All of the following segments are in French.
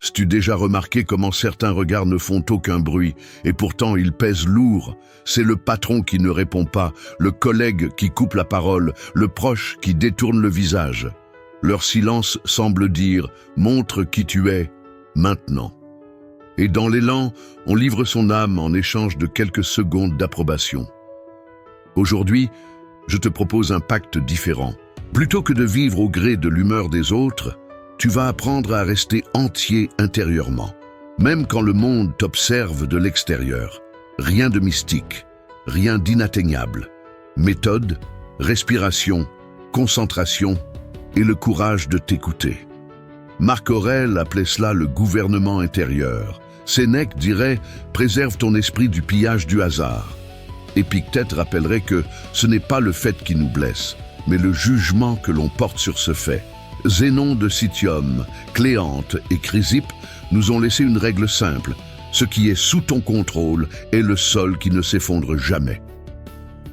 As-tu déjà remarqué comment certains regards ne font aucun bruit, et pourtant ils pèsent lourd? C'est le patron qui ne répond pas, le collègue qui coupe la parole, le proche qui détourne le visage. Leur silence semble dire « montre qui tu es, maintenant ». Et dans l'élan, on livre son âme en échange de quelques secondes d'approbation. Aujourd'hui, je te propose un pacte différent. Plutôt que de vivre au gré de l'humeur des autres, tu vas apprendre à rester entier intérieurement, même quand le monde t'observe de l'extérieur. Rien de mystique, rien d'inatteignable. Méthode, respiration, concentration et le courage de t'écouter. Marc Aurèle appelait cela le gouvernement intérieur. Sénèque dirait « préserve ton esprit du pillage du hasard ». Épictète rappellerait que ce n'est pas le fait qui nous blesse, mais le jugement que l'on porte sur ce fait. Zénon de Citium, Cléante et Chrysippe nous ont laissé une règle simple. Ce qui est sous ton contrôle est le sol qui ne s'effondre jamais.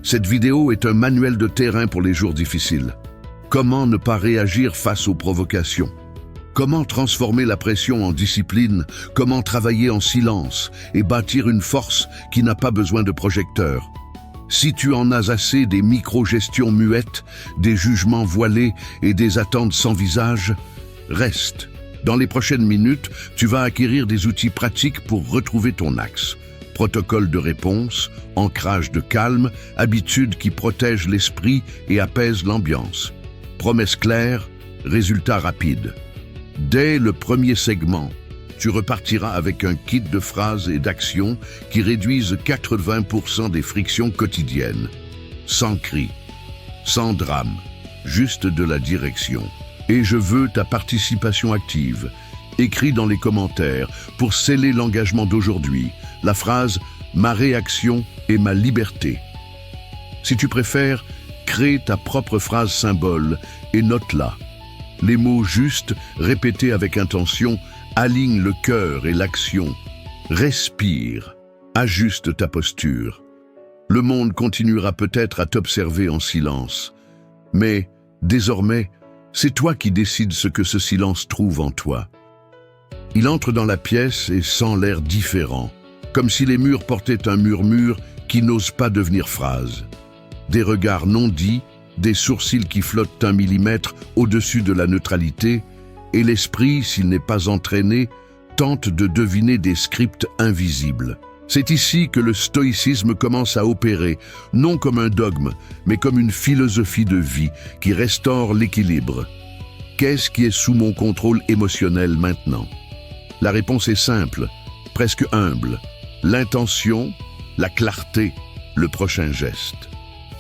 Cette vidéo est un manuel de terrain pour les jours difficiles. Comment ne pas réagir face aux provocations? Comment transformer la pression en discipline? Comment travailler en silence et bâtir une force qui n'a pas besoin de projecteur? Si tu en as assez des micro-gestions muettes, des jugements voilés et des attentes sans visage, reste. Dans les prochaines minutes, tu vas acquérir des outils pratiques pour retrouver ton axe. Protocole de réponse, ancrage de calme, habitudes qui protègent l'esprit et apaisent l'ambiance. Promesses claires, résultats rapides. Dès le premier segment, tu repartiras avec un kit de phrases et d'actions qui réduisent 80% des frictions quotidiennes. Sans cri, sans drame, juste de la direction. Et je veux ta participation active. Écris dans les commentaires pour sceller l'engagement d'aujourd'hui, la phrase « Ma réaction est ma liberté ». Si tu préfères, crée ta propre phrase symbole et note-la. Les mots justes, répétés avec intention, aligne le cœur et l'action. Respire, ajuste ta posture. Le monde continuera peut-être à t'observer en silence. Mais, désormais, c'est toi qui décides ce que ce silence trouve en toi. Il entre dans la pièce et sent l'air différent, comme si les murs portaient un murmure qui n'ose pas devenir phrase. Des regards non dits, des sourcils qui flottent 1 millimètre au-dessus de la neutralité, et l'esprit, s'il n'est pas entraîné, tente de deviner des scripts invisibles. C'est ici que le stoïcisme commence à opérer, non comme un dogme, mais comme une philosophie de vie qui restaure l'équilibre. Qu'est-ce qui est sous mon contrôle émotionnel maintenant? La réponse est simple, presque humble. L'intention, la clarté, le prochain geste.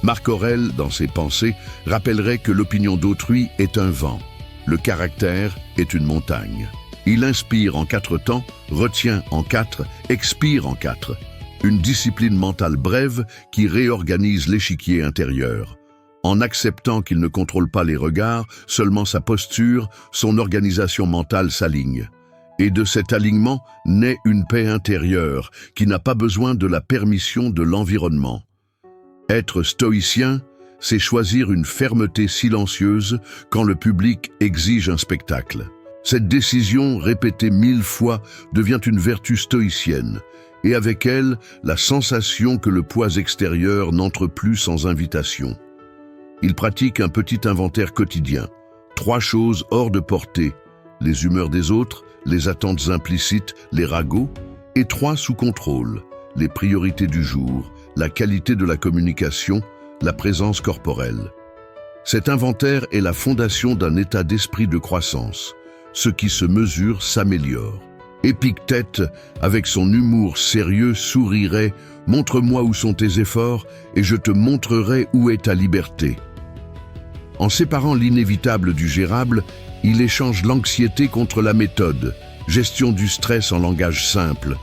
Marc Aurèle, dans ses pensées, rappellerait que l'opinion d'autrui est un vent. Le caractère est une montagne. Il inspire en 4 temps, retient en 4, expire en 4. Une discipline mentale brève qui réorganise l'échiquier intérieur. En acceptant qu'il ne contrôle pas les regards, seulement sa posture, son organisation mentale s'aligne. Et de cet alignement naît une paix intérieure qui n'a pas besoin de la permission de l'environnement. Être stoïcien, c'est choisir une fermeté silencieuse quand le public exige un spectacle. Cette décision, répétée 1000 fois, devient une vertu stoïcienne, et avec elle, la sensation que le poids extérieur n'entre plus sans invitation. Il pratique un petit inventaire quotidien. 3 choses hors de portée, les humeurs des autres, les attentes implicites, les ragots, et 3 sous contrôle, les priorités du jour, la qualité de la communication, la présence corporelle. Cet inventaire est la fondation d'un état d'esprit de croissance. Ce qui se mesure s'améliore. Épictète, avec son humour sérieux, sourirait « Montre-moi où sont tes efforts et je te montrerai où est ta liberté ». En séparant l'inévitable du gérable, il échange l'anxiété contre la méthode, gestion du stress en langage simple.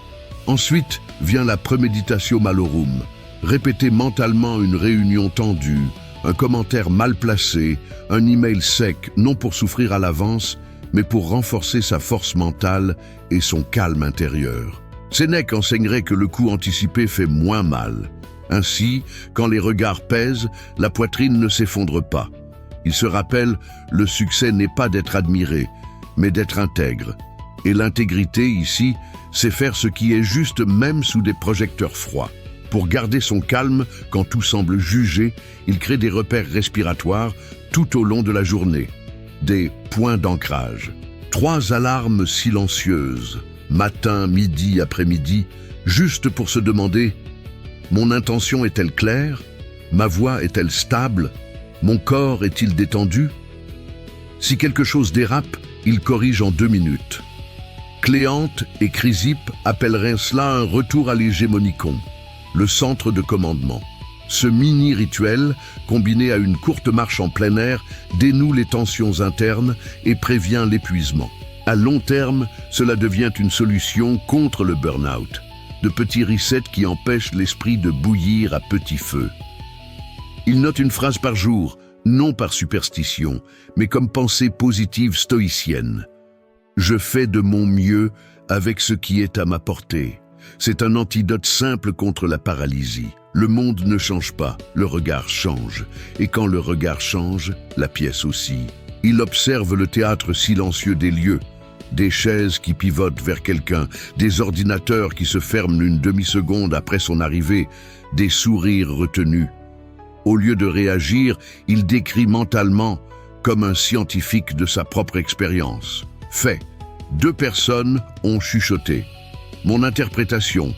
Ensuite vient la premeditatio malorum, répéter mentalement une réunion tendue, un commentaire mal placé, un email sec, non pour souffrir à l'avance, mais pour renforcer sa force mentale et son calme intérieur. Sénèque enseignerait que le coup anticipé fait moins mal. Ainsi, quand les regards pèsent, la poitrine ne s'effondre pas. Il se rappelle, le succès n'est pas d'être admiré, mais d'être intègre. Et l'intégrité, ici, c'est faire ce qui est juste même sous des projecteurs froids. Pour garder son calme quand tout semble jugé, il crée des repères respiratoires tout au long de la journée. Des points d'ancrage. 3 alarmes silencieuses, matin, midi, après-midi, juste pour se demander « Mon intention est-elle claire? Ma voix est-elle stable? Mon corps est-il détendu ?» Si quelque chose dérape, il corrige en 2 minutes. Cléante et Chrysippe appelleraient cela un retour à l'hégémonicon, le centre de commandement. Ce mini-rituel, combiné à une courte marche en plein air, dénoue les tensions internes et prévient l'épuisement. À long terme, cela devient une solution contre le burn-out. De petits resets qui empêchent l'esprit de bouillir à petit feu. Il note une phrase par jour, non par superstition, mais comme pensée positive stoïcienne. Je fais de mon mieux avec ce qui est à ma portée. C'est un antidote simple contre la paralysie. Le monde ne change pas, le regard change. Et quand le regard change, la pièce aussi. Il observe le théâtre silencieux des lieux. Des chaises qui pivotent vers quelqu'un, des ordinateurs qui se ferment une demi-seconde après son arrivée, des sourires retenus. Au lieu de réagir, il décrit mentalement, comme un scientifique de sa propre expérience. Fait. 2 personnes ont chuchoté. Mon interprétation,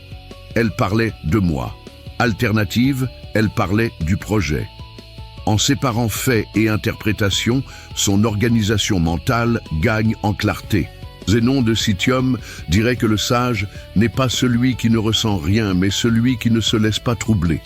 elle parlait de moi. Alternative, elle parlait du projet. En séparant fait et interprétation, son organisation mentale gagne en clarté. Zénon de Citium dirait que le sage n'est pas celui qui ne ressent rien, mais celui qui ne se laisse pas troubler.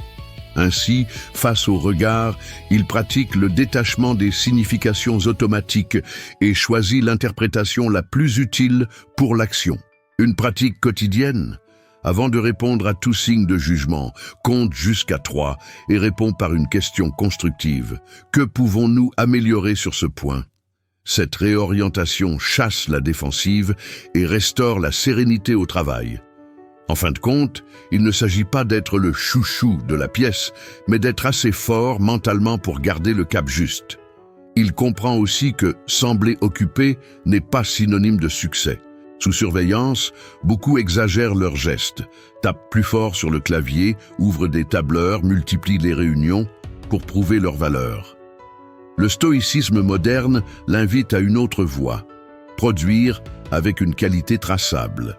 Ainsi, face au regard, il pratique le détachement des significations automatiques et choisit l'interprétation la plus utile pour l'action. Une pratique quotidienne. Avant de répondre à tout signe de jugement, compte jusqu'à 3 et répond par une question constructive. Que pouvons-nous améliorer sur ce point? Cette réorientation chasse la défensive et restaure la sérénité au travail. En fin de compte, il ne s'agit pas d'être le chouchou de la pièce, mais d'être assez fort mentalement pour garder le cap juste. Il comprend aussi que sembler occupé n'est pas synonyme de succès. Sous surveillance, beaucoup exagèrent leurs gestes, tapent plus fort sur le clavier, ouvrent des tableurs, multiplient les réunions pour prouver leur valeur. Le stoïcisme moderne l'invite à une autre voie, produire avec une qualité traçable.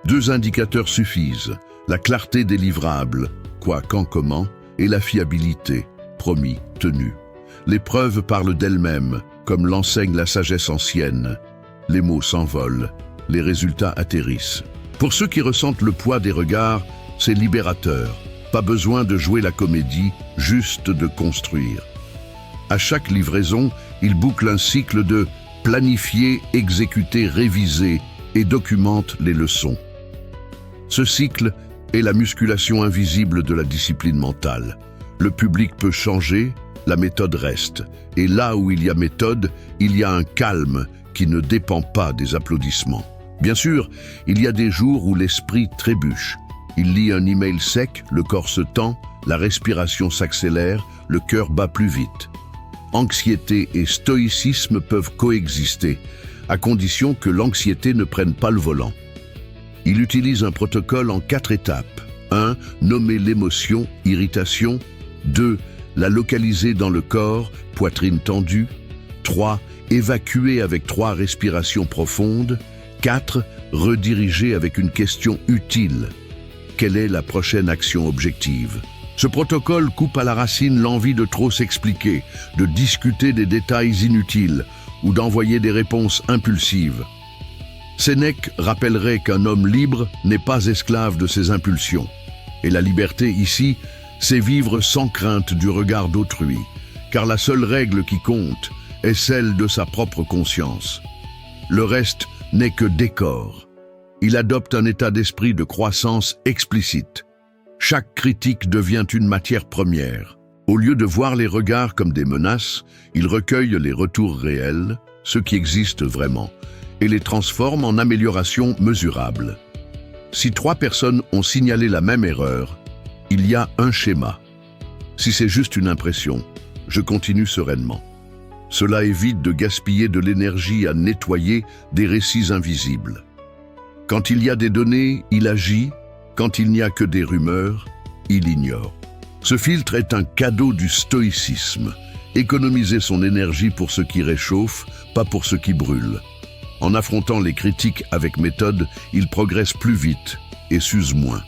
2 indicateurs suffisent, la clarté des livrables, quoi, quand, comment, et la fiabilité, promis, tenu. Les preuves parlent d'elles-mêmes, comme l'enseigne la sagesse ancienne. Les mots s'envolent, les résultats atterrissent. Pour ceux qui ressentent le poids des regards, c'est libérateur. Pas besoin de jouer la comédie, juste de construire. À chaque livraison, il boucle un cycle de planifier, exécuter, réviser et documente les leçons. Ce cycle est la musculation invisible de la discipline mentale. Le public peut changer, la méthode reste. Et là où il y a méthode, il y a un calme qui ne dépend pas des applaudissements. Bien sûr, il y a des jours où l'esprit trébuche. Il lit un email sec, le corps se tend, la respiration s'accélère, le cœur bat plus vite. Anxiété et stoïcisme peuvent coexister, à condition que l'anxiété ne prenne pas le volant. Il utilise un protocole en 4 étapes. 1. Nommer l'émotion, irritation. 2. La localiser dans le corps, poitrine tendue. 3. Évacuer avec 3 respirations profondes. 4. Rediriger avec une question utile. Quelle est la prochaine action objective? Ce protocole coupe à la racine l'envie de trop s'expliquer, de discuter des détails inutiles ou d'envoyer des réponses impulsives. Sénèque rappellerait qu'un homme libre n'est pas esclave de ses impulsions. Et la liberté ici, c'est vivre sans crainte du regard d'autrui, car la seule règle qui compte est celle de sa propre conscience. Le reste n'est que décor. Il adopte un état d'esprit de croissance explicite. Chaque critique devient une matière première. Au lieu de voir les regards comme des menaces, il recueille les retours réels, ceux qui existent vraiment, et les transforme en améliorations mesurables. Si 3 personnes ont signalé la même erreur, il y a un schéma. Si c'est juste une impression, je continue sereinement. Cela évite de gaspiller de l'énergie à nettoyer des récits invisibles. Quand il y a des données, il agit. Quand il n'y a que des rumeurs, il ignore. Ce filtre est un cadeau du stoïcisme. Économiser son énergie pour ce qui réchauffe, pas pour ce qui brûle. En affrontant les critiques avec méthode, il progresse plus vite et s'use moins.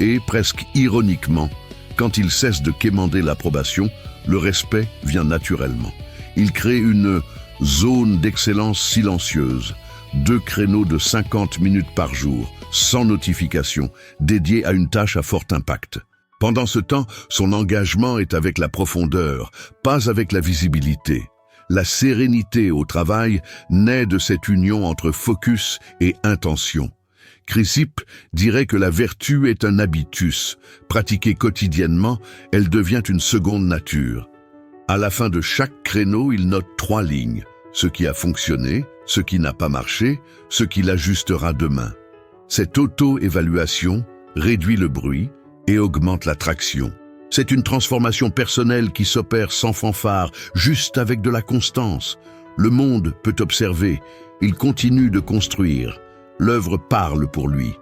Et, presque ironiquement, quand il cesse de quémander l'approbation, le respect vient naturellement. Il crée une zone d'excellence silencieuse, 2 créneaux de 50 minutes par jour, sans notification, dédiés à une tâche à fort impact. Pendant ce temps, son engagement est avec la profondeur, pas avec la visibilité. La sérénité au travail naît de cette union entre focus et intention. Chrysippe dirait que la vertu est un habitus. Pratiquée quotidiennement, elle devient une seconde nature. À la fin de chaque créneau, il note 3 lignes. Ce qui a fonctionné, ce qui n'a pas marché, ce qui l'ajustera demain. Cette auto-évaluation réduit le bruit et augmente l'attraction. C'est une transformation personnelle qui s'opère sans fanfare, juste avec de la constance. Le monde peut observer, il continue de construire. L'œuvre parle pour lui.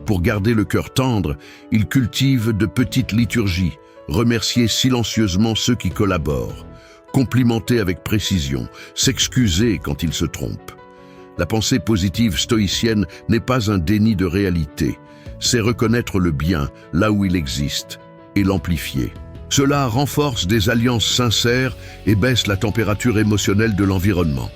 Pour garder le cœur tendre, il cultive de petites liturgies, remercier silencieusement ceux qui collaborent, complimenter avec précision, s'excuser quand il se trompe. La pensée positive stoïcienne n'est pas un déni de réalité, c'est reconnaître le bien là où il existe et l'amplifier. Cela renforce des alliances sincères et baisse la température émotionnelle de l'environnement.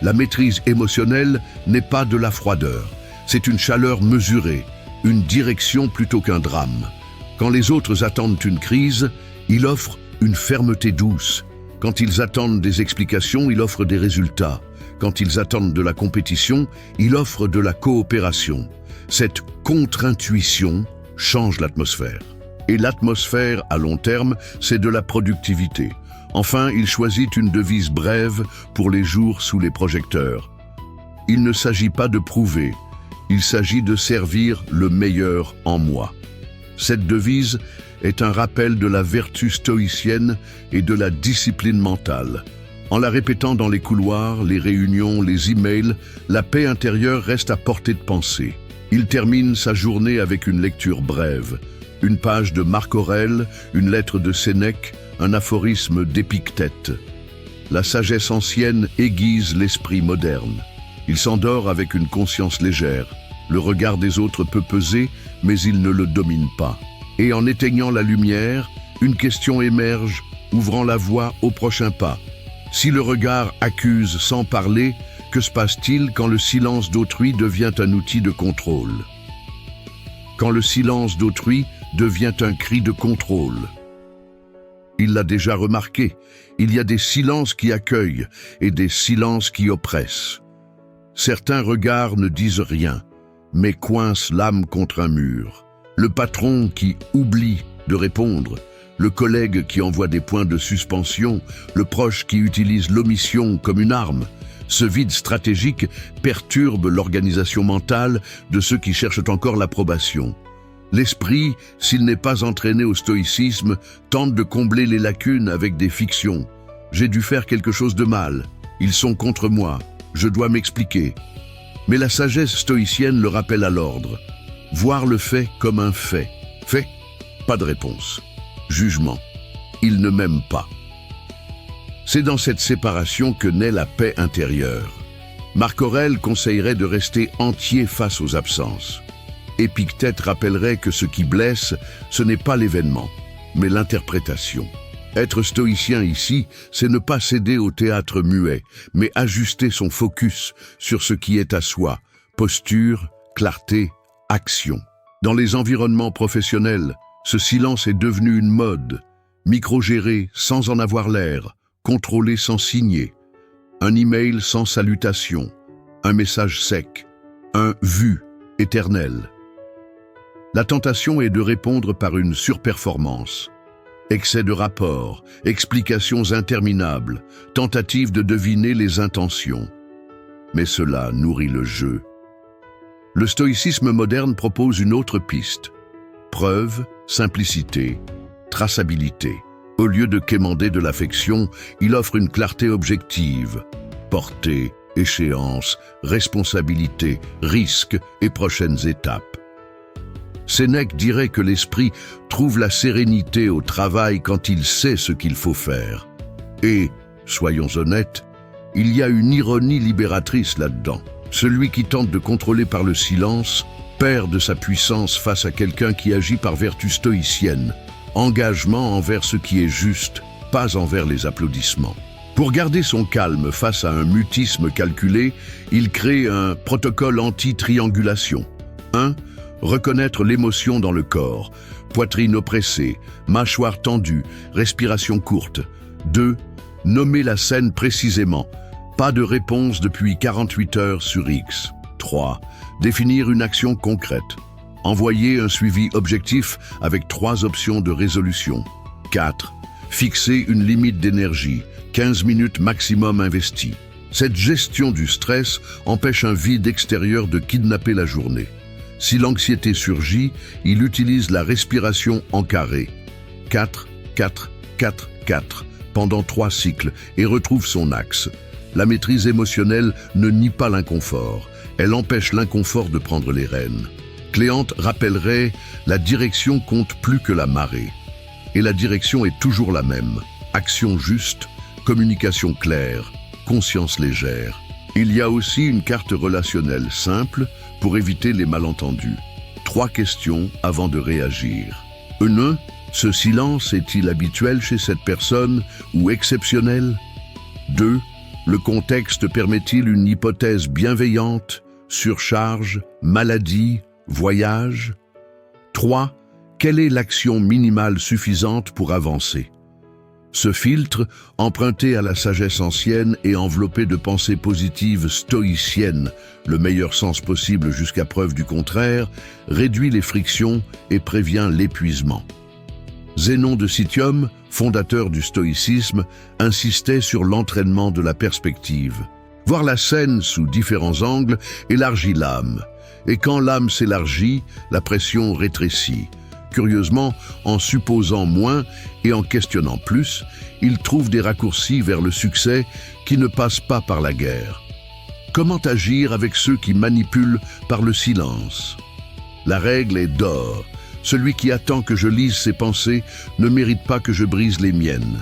La maîtrise émotionnelle n'est pas de la froideur, c'est une chaleur mesurée, une direction plutôt qu'un drame. Quand les autres attendent une crise, il offre une fermeté douce. Quand ils attendent des explications, il offre des résultats. Quand ils attendent de la compétition, il offre de la coopération. Cette contre-intuition change l'atmosphère. Et l'atmosphère, à long terme, c'est de la productivité. Enfin, il choisit une devise brève pour les jours sous les projecteurs. Il ne s'agit pas de prouver, il s'agit de servir le meilleur en moi. Cette devise est un rappel de la vertu stoïcienne et de la discipline mentale. En la répétant dans les couloirs, les réunions, les emails, la paix intérieure reste à portée de pensée. Il termine sa journée avec une lecture brève. Une page de Marc Aurèle, une lettre de Sénèque, un aphorisme d'Épictète. La sagesse ancienne aiguise l'esprit moderne. Il s'endort avec une conscience légère. Le regard des autres peut peser, mais il ne le domine pas. Et en éteignant la lumière, une question émerge, ouvrant la voie au prochain pas. Si le regard accuse sans parler, que se passe-t-il quand le silence d'autrui devient un outil de contrôle? Quand le silence d'autrui devient un cri de contrôle. Il l'a déjà remarqué, il y a des silences qui accueillent et des silences qui oppressent. Certains regards ne disent rien, mais coincent l'âme contre un mur. Le patron qui oublie de répondre, le collègue qui envoie des points de suspension, le proche qui utilise l'omission comme une arme. Ce vide stratégique perturbe l'organisation mentale de ceux qui cherchent encore l'approbation. L'esprit, s'il n'est pas entraîné au stoïcisme, tente de combler les lacunes avec des fictions. J'ai dû faire quelque chose de mal. Ils sont contre moi. Je dois m'expliquer. Mais la sagesse stoïcienne le rappelle à l'ordre. Voir le fait comme un fait. Fait, pas de réponse. Jugement. Il ne m'aime pas. C'est dans cette séparation que naît la paix intérieure. Marc Aurèle conseillerait de rester entier face aux absences. Épictète rappellerait que ce qui blesse, ce n'est pas l'événement, mais l'interprétation. Être stoïcien ici, c'est ne pas céder au théâtre muet, mais ajuster son focus sur ce qui est à soi, posture, clarté, action. Dans les environnements professionnels, ce silence est devenu une mode, micro-géré sans en avoir l'air, contrôlé sans signer, un email sans salutation, un message sec, un « vu » éternel. La tentation est de répondre par une surperformance. Excès de rapports, explications interminables, tentative de deviner les intentions. Mais cela nourrit le jeu. Le stoïcisme moderne propose une autre piste. Preuve, simplicité, traçabilité. Au lieu de quémander de l'affection, il offre une clarté objective. Portée, échéance, responsabilité, risque et prochaines étapes. Sénèque dirait que l'esprit trouve la sérénité au travail quand il sait ce qu'il faut faire. Et, soyons honnêtes, il y a une ironie libératrice là-dedans. Celui qui tente de contrôler par le silence perd de sa puissance face à quelqu'un qui agit par vertu stoïcienne. Engagement envers ce qui est juste, pas envers les applaudissements. Pour garder son calme face à un mutisme calculé, il crée un protocole anti-triangulation. 1. Reconnaître l'émotion dans le corps. Poitrine oppressée, mâchoire tendue, respiration courte. 2. Nommer la scène précisément. Pas de réponse depuis 48 heures sur X. 3. Définir une action concrète. Envoyer un suivi objectif avec 3 options de résolution. 4. Fixer une limite d'énergie, 15 minutes maximum investies. Cette gestion du stress empêche un vide extérieur de kidnapper la journée. Si l'anxiété surgit, il utilise la respiration en carré. 4, 4, 4, 4, pendant 3 cycles et retrouve son axe. La maîtrise émotionnelle ne nie pas l'inconfort. Elle empêche l'inconfort de prendre les rênes. Cléante rappellerait « La direction compte plus que la marée ». Et la direction est toujours la même. Action juste, communication claire, conscience légère. Il y a aussi une carte relationnelle simple pour éviter les malentendus. 3 questions avant de réagir. 1. Ce silence est-il habituel chez cette personne ou exceptionnel? 2. Le contexte permet-il une hypothèse bienveillante? Surcharge, maladie, voyage? 3. Quelle est l'action minimale suffisante pour avancer? Ce filtre, emprunté à la sagesse ancienne et enveloppé de pensées positives stoïciennes, le meilleur sens possible jusqu'à preuve du contraire, réduit les frictions et prévient l'épuisement. Zénon de Citium, fondateur du stoïcisme, insistait sur l'entraînement de la perspective. Voir la scène sous différents angles élargit l'âme, et quand l'âme s'élargit, la pression rétrécit. Curieusement, en supposant moins et en questionnant plus, il trouve des raccourcis vers le succès qui ne passent pas par la guerre. Comment agir avec ceux qui manipulent par le silence? La règle est d'or. Celui qui attend que je lise ses pensées ne mérite pas que je brise les miennes.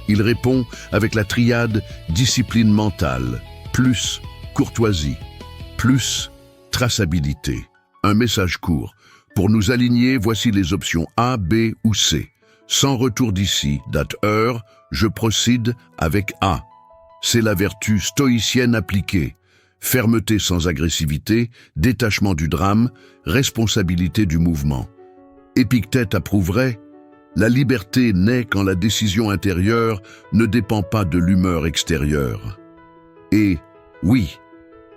Il répond avec la triade discipline mentale, plus courtoisie, plus traçabilité. Un message court. Pour nous aligner, voici les options A, B ou C. Sans retour d'ici, date, heure, je procède avec A. C'est la vertu stoïcienne appliquée. Fermeté sans agressivité, détachement du drame, responsabilité du mouvement. Épictète approuverait, la liberté naît quand la décision intérieure ne dépend pas de l'humeur extérieure. Et, oui,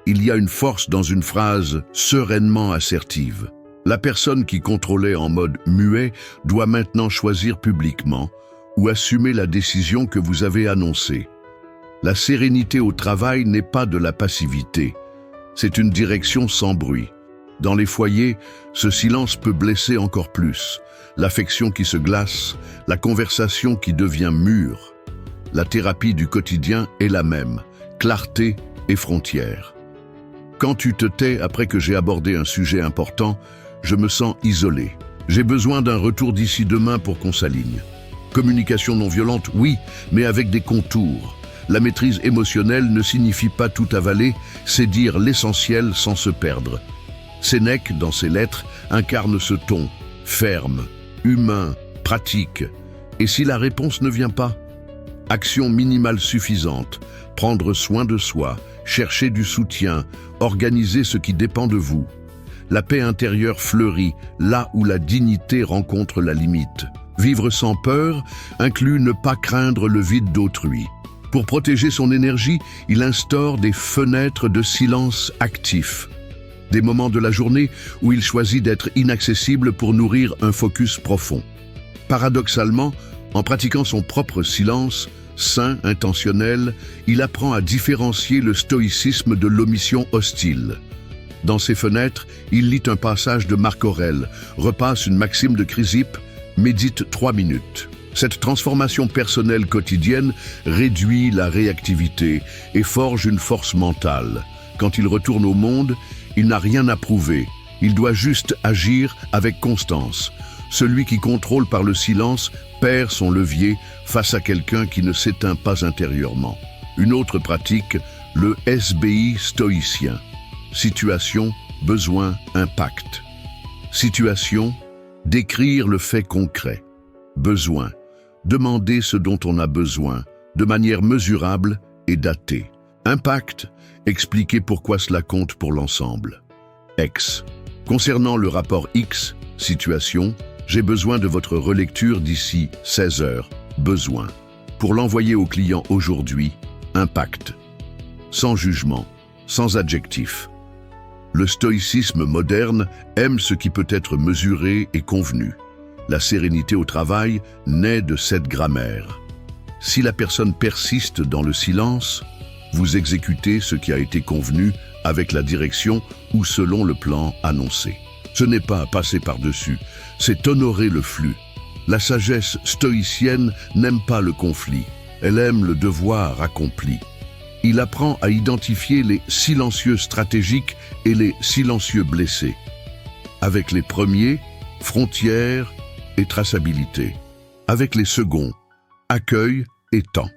il y a une force dans une phrase sereinement assertive. La personne qui contrôlait en mode muet doit maintenant choisir publiquement ou assumer la décision que vous avez annoncée. La sérénité au travail n'est pas de la passivité, c'est une direction sans bruit. Dans les foyers, ce silence peut blesser encore plus. L'affection qui se glace, la conversation qui devient mûre. La thérapie du quotidien est la même, clarté et frontières. Quand tu te tais après que j'ai abordé un sujet important, je me sens isolé. J'ai besoin d'un retour d'ici demain pour qu'on s'aligne. Communication non violente, oui, mais avec des contours. La maîtrise émotionnelle ne signifie pas tout avaler, c'est dire l'essentiel sans se perdre. Sénèque, dans ses lettres, incarne ce ton, ferme, humain, pratique. Et si la réponse ne vient pas? Action minimale suffisante, prendre soin de soi, chercher du soutien, organiser ce qui dépend de vous. La paix intérieure fleurit là où la dignité rencontre la limite. Vivre sans peur inclut ne pas craindre le vide d'autrui. Pour protéger son énergie, il instaure des fenêtres de silence actif. Des moments de la journée où il choisit d'être inaccessible pour nourrir un focus profond. Paradoxalement, en pratiquant son propre silence, sain, intentionnel, il apprend à différencier le stoïcisme de l'omission hostile. Dans ses fenêtres, il lit un passage de Marc Aurèle, repasse une maxime de Chrysippe, médite 3 minutes. Cette transformation personnelle quotidienne réduit la réactivité et forge une force mentale. Quand il retourne au monde, il n'a rien à prouver. Il doit juste agir avec constance. Celui qui contrôle par le silence perd son levier face à quelqu'un qui ne s'éteint pas intérieurement. Une autre pratique, le SBI stoïcien. Situation, besoin, impact. Situation, décrire le fait concret. Besoin, demander ce dont on a besoin, de manière mesurable et datée. Impact, expliquer pourquoi cela compte pour l'ensemble. X. Concernant le rapport X, situation, j'ai besoin de votre relecture d'ici 16 heures. Besoin. Pour l'envoyer au client aujourd'hui, impact. Sans jugement, sans adjectif. Le stoïcisme moderne aime ce qui peut être mesuré et convenu. La sérénité au travail naît de cette grammaire. Si la personne persiste dans le silence, vous exécutez ce qui a été convenu avec la direction ou selon le plan annoncé. Ce n'est pas passer par-dessus, c'est honorer le flux. La sagesse stoïcienne n'aime pas le conflit, elle aime le devoir accompli. Il apprend à identifier les silencieux stratégiques et les silencieux blessés. Avec les premiers, frontières et traçabilité. Avec les seconds, accueil et temps.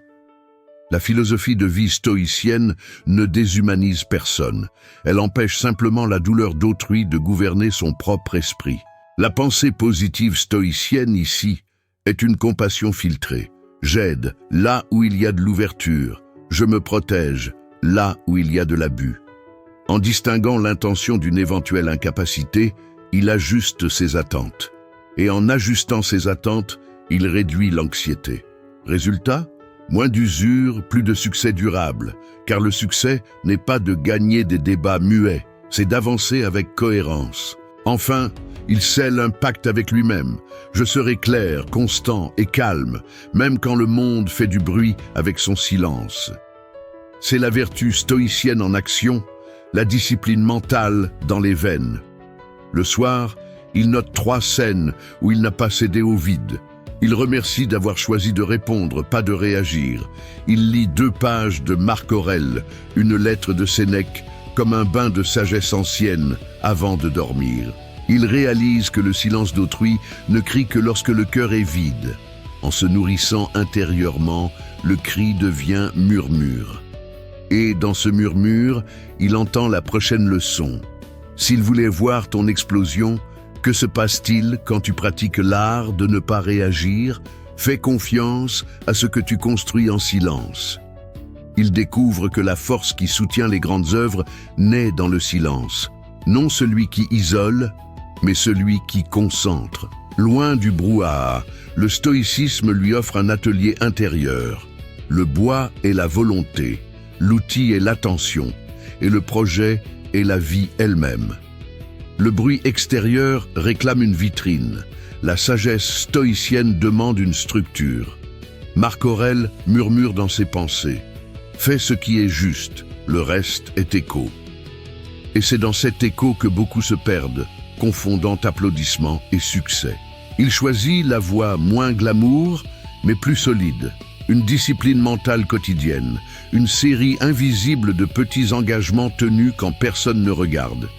La philosophie de vie stoïcienne ne déshumanise personne. Elle empêche simplement la douleur d'autrui de gouverner son propre esprit. La pensée positive stoïcienne ici est une compassion filtrée. J'aide là où il y a de l'ouverture. Je me protège là où il y a de l'abus. En distinguant l'intention d'une éventuelle incapacité, il ajuste ses attentes. Et en ajustant ses attentes, il réduit l'anxiété. Résultat ? Moins d'usure, plus de succès durable, car le succès n'est pas de gagner des débats muets, c'est d'avancer avec cohérence. Enfin, il scelle un pacte avec lui-même. Je serai clair, constant et calme, même quand le monde fait du bruit avec son silence. C'est la vertu stoïcienne en action, la discipline mentale dans les veines. Le soir, il note 3 scènes où il n'a pas cédé au vide. Il remercie d'avoir choisi de répondre, pas de réagir. Il lit 2 pages de Marc Aurèle, une lettre de Sénèque, comme un bain de sagesse ancienne avant de dormir. Il réalise que le silence d'autrui ne crie que lorsque le cœur est vide. En se nourrissant intérieurement, le cri devient murmure. Et dans ce murmure, il entend la prochaine leçon. S'il voulait voir ton explosion, que se passe-t-il quand tu pratiques l'art de ne pas réagir? Fais confiance à ce que tu construis en silence. Il découvre que la force qui soutient les grandes œuvres naît dans le silence. Non celui qui isole, mais celui qui concentre. Loin du brouhaha, le stoïcisme lui offre un atelier intérieur. Le bois est la volonté, l'outil est l'attention, et le projet est la vie elle-même. Le bruit extérieur réclame une vitrine. La sagesse stoïcienne demande une structure. Marc Aurèle murmure dans ses pensées. Fais ce qui est juste, le reste est écho. Et c'est dans cet écho que beaucoup se perdent, confondant applaudissements et succès. Il choisit la voie moins glamour, mais plus solide. Une discipline mentale quotidienne, une série invisible de petits engagements tenus quand personne ne regarde.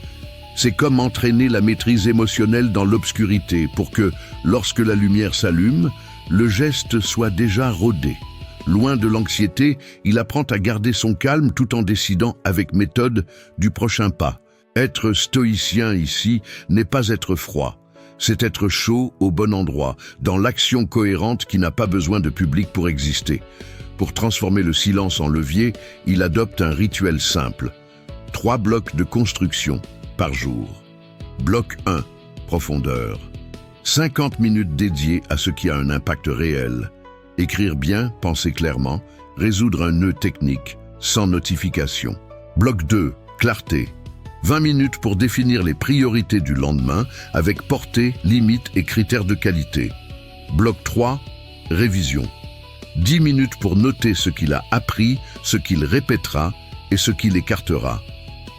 C'est comme entraîner la maîtrise émotionnelle dans l'obscurité pour que, lorsque la lumière s'allume, le geste soit déjà rodé. Loin de l'anxiété, il apprend à garder son calme tout en décidant avec méthode du prochain pas. Être stoïcien ici n'est pas être froid, c'est être chaud au bon endroit, dans l'action cohérente qui n'a pas besoin de public pour exister. Pour transformer le silence en levier, il adopte un rituel simple. 3 blocs de construction par jour. Bloc 1, profondeur. 50 minutes dédiées à ce qui a un impact réel. Écrire bien, penser clairement, résoudre un nœud technique, sans notification. Bloc 2, clarté. 20 minutes pour définir les priorités du lendemain avec portée, limite et critères de qualité. Bloc 3, révision. 10 minutes pour noter ce qu'il a appris, ce qu'il répétera et ce qu'il écartera.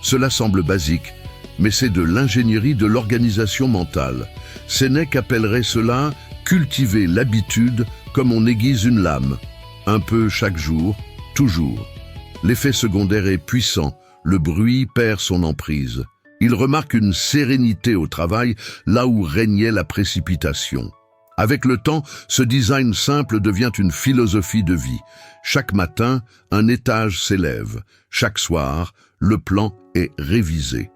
Cela semble basique, mais c'est de l'ingénierie de l'organisation mentale. Sénèque appellerait cela Cultiver l'habitude comme on aiguise une lame. Un peu chaque jour, toujours. L'effet secondaire est puissant, le bruit perd son emprise. Il remarque une sérénité au travail là où régnait la précipitation. Avec le temps, ce design simple devient une philosophie de vie. Chaque matin, un étage s'élève. Chaque soir, le plan est révisé.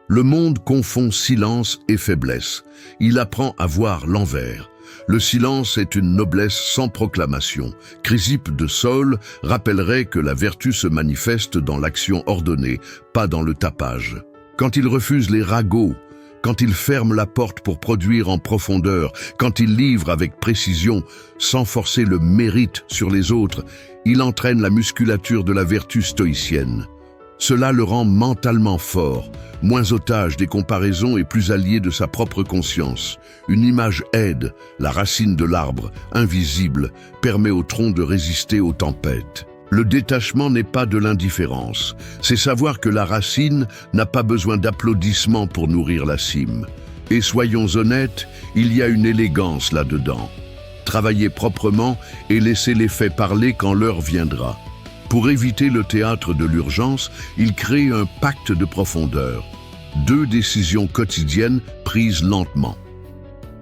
Le monde confond silence et faiblesse. Il apprend à voir l'envers. Le silence est une noblesse sans proclamation. Chrysippe de Sole rappellerait que la vertu se manifeste dans l'action ordonnée, pas dans le tapage. Quand il refuse les ragots, quand il ferme la porte pour produire en profondeur, quand il livre avec précision, sans forcer le mérite sur les autres, il entraîne la musculature de la vertu stoïcienne. Cela le rend mentalement fort, moins otage des comparaisons et plus allié de sa propre conscience. Une image aide, la racine de l'arbre, invisible, permet au tronc de résister aux tempêtes. Le détachement n'est pas de l'indifférence, c'est savoir que la racine n'a pas besoin d'applaudissements pour nourrir la cime. Et soyons honnêtes, il y a une élégance là-dedans. Travailler proprement et laisser les faits parler quand l'heure viendra. Pour éviter le théâtre de l'urgence, il crée un pacte de profondeur. 2 décisions quotidiennes prises lentement.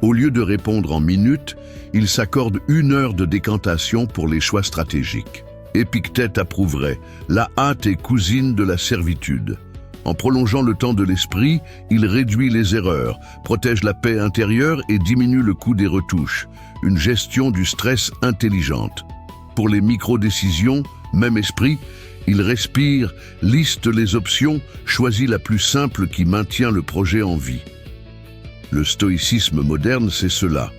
Au lieu de répondre en minutes, il s'accorde 1 heure de décantation pour les choix stratégiques. Épictète approuverait, la hâte est cousine de la servitude. En prolongeant le temps de l'esprit, il réduit les erreurs, protège la paix intérieure et diminue le coût des retouches. Une gestion du stress intelligente. Pour les micro-décisions, même esprit, il respire, liste les options, choisit la plus simple qui maintient le projet en vie. Le stoïcisme moderne, c'est cela.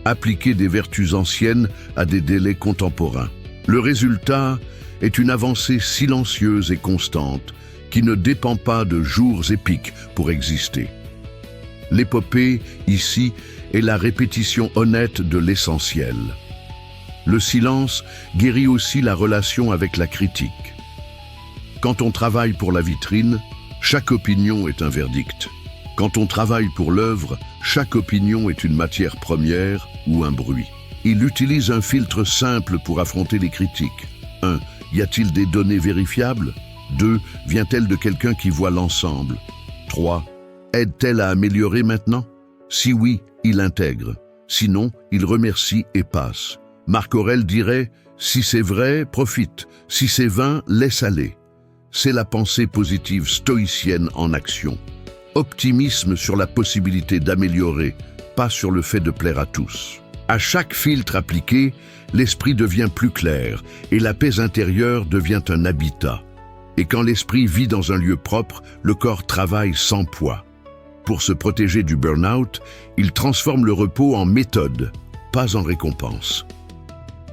Appliquer des vertus anciennes à des délais contemporains. Le résultat est une avancée silencieuse et constante qui ne dépend pas de jours épiques pour exister. L'épopée, ici, est la répétition honnête de l'essentiel. Le silence guérit aussi la relation avec la critique. Quand on travaille pour la vitrine, chaque opinion est un verdict. Quand on travaille pour l'œuvre, chaque opinion est une matière première ou un bruit. Il utilise un filtre simple pour affronter les critiques. 1. Y a-t-il des données vérifiables? 2. Vient-elle de quelqu'un qui voit l'ensemble? 3. Aide-t-elle à améliorer maintenant? Si oui, il intègre. Sinon, il remercie et passe. Marc Aurèle dirait « Si c'est vrai, profite. Si c'est vain, laisse aller ». C'est la pensée positive stoïcienne en action. Optimisme sur la possibilité d'améliorer, pas sur le fait de plaire à tous. À chaque filtre appliqué, l'esprit devient plus clair et la paix intérieure devient un habitat. Et quand l'esprit vit dans un lieu propre, le corps travaille sans poids. Pour se protéger du burn-out, il transforme le repos en méthode, pas en récompense.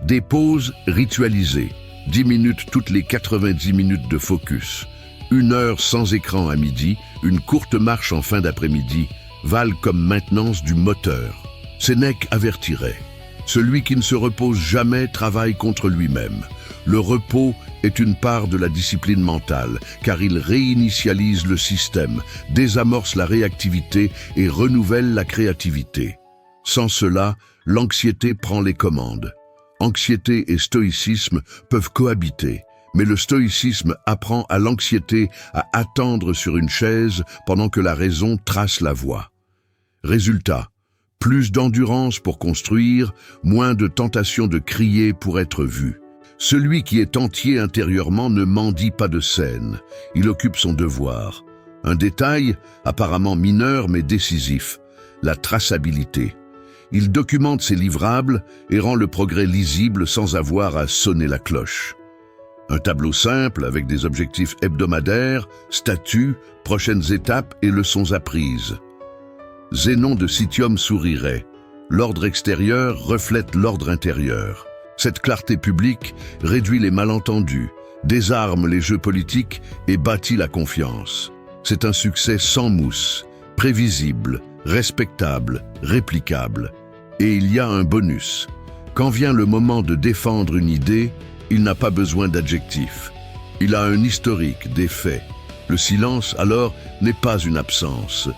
Des pauses ritualisées, 10 minutes toutes les 90 minutes de focus, 1 heure sans écran à midi, une courte marche en fin d'après-midi, valent comme maintenance du moteur. Sénèque avertirait. Celui qui ne se repose jamais travaille contre lui-même. Le repos est une part de la discipline mentale, car il réinitialise le système, désamorce la réactivité et renouvelle la créativité. Sans cela, l'anxiété prend les commandes. Anxiété et stoïcisme peuvent cohabiter, mais le stoïcisme apprend à l'anxiété à attendre sur une chaise pendant que la raison trace la voie. Résultat, plus d'endurance pour construire, moins de tentation de crier pour être vu. Celui qui est entier intérieurement ne mendie pas de scène, il occupe son devoir. Un détail, apparemment mineur mais décisif, la traçabilité. Il documente ses livrables et rend le progrès lisible sans avoir à sonner la cloche. Un tableau simple avec des objectifs hebdomadaires, statuts, prochaines étapes et leçons apprises. Zénon de Citium sourirait. L'ordre extérieur reflète l'ordre intérieur. Cette clarté publique réduit les malentendus, désarme les jeux politiques et bâtit la confiance. C'est un succès sans mousse, prévisible, respectable, réplicable. Et il y a un bonus. Quand vient le moment de défendre une idée, il n'a pas besoin d'adjectifs. Il a un historique, des faits. Le silence, alors, n'est pas une absence.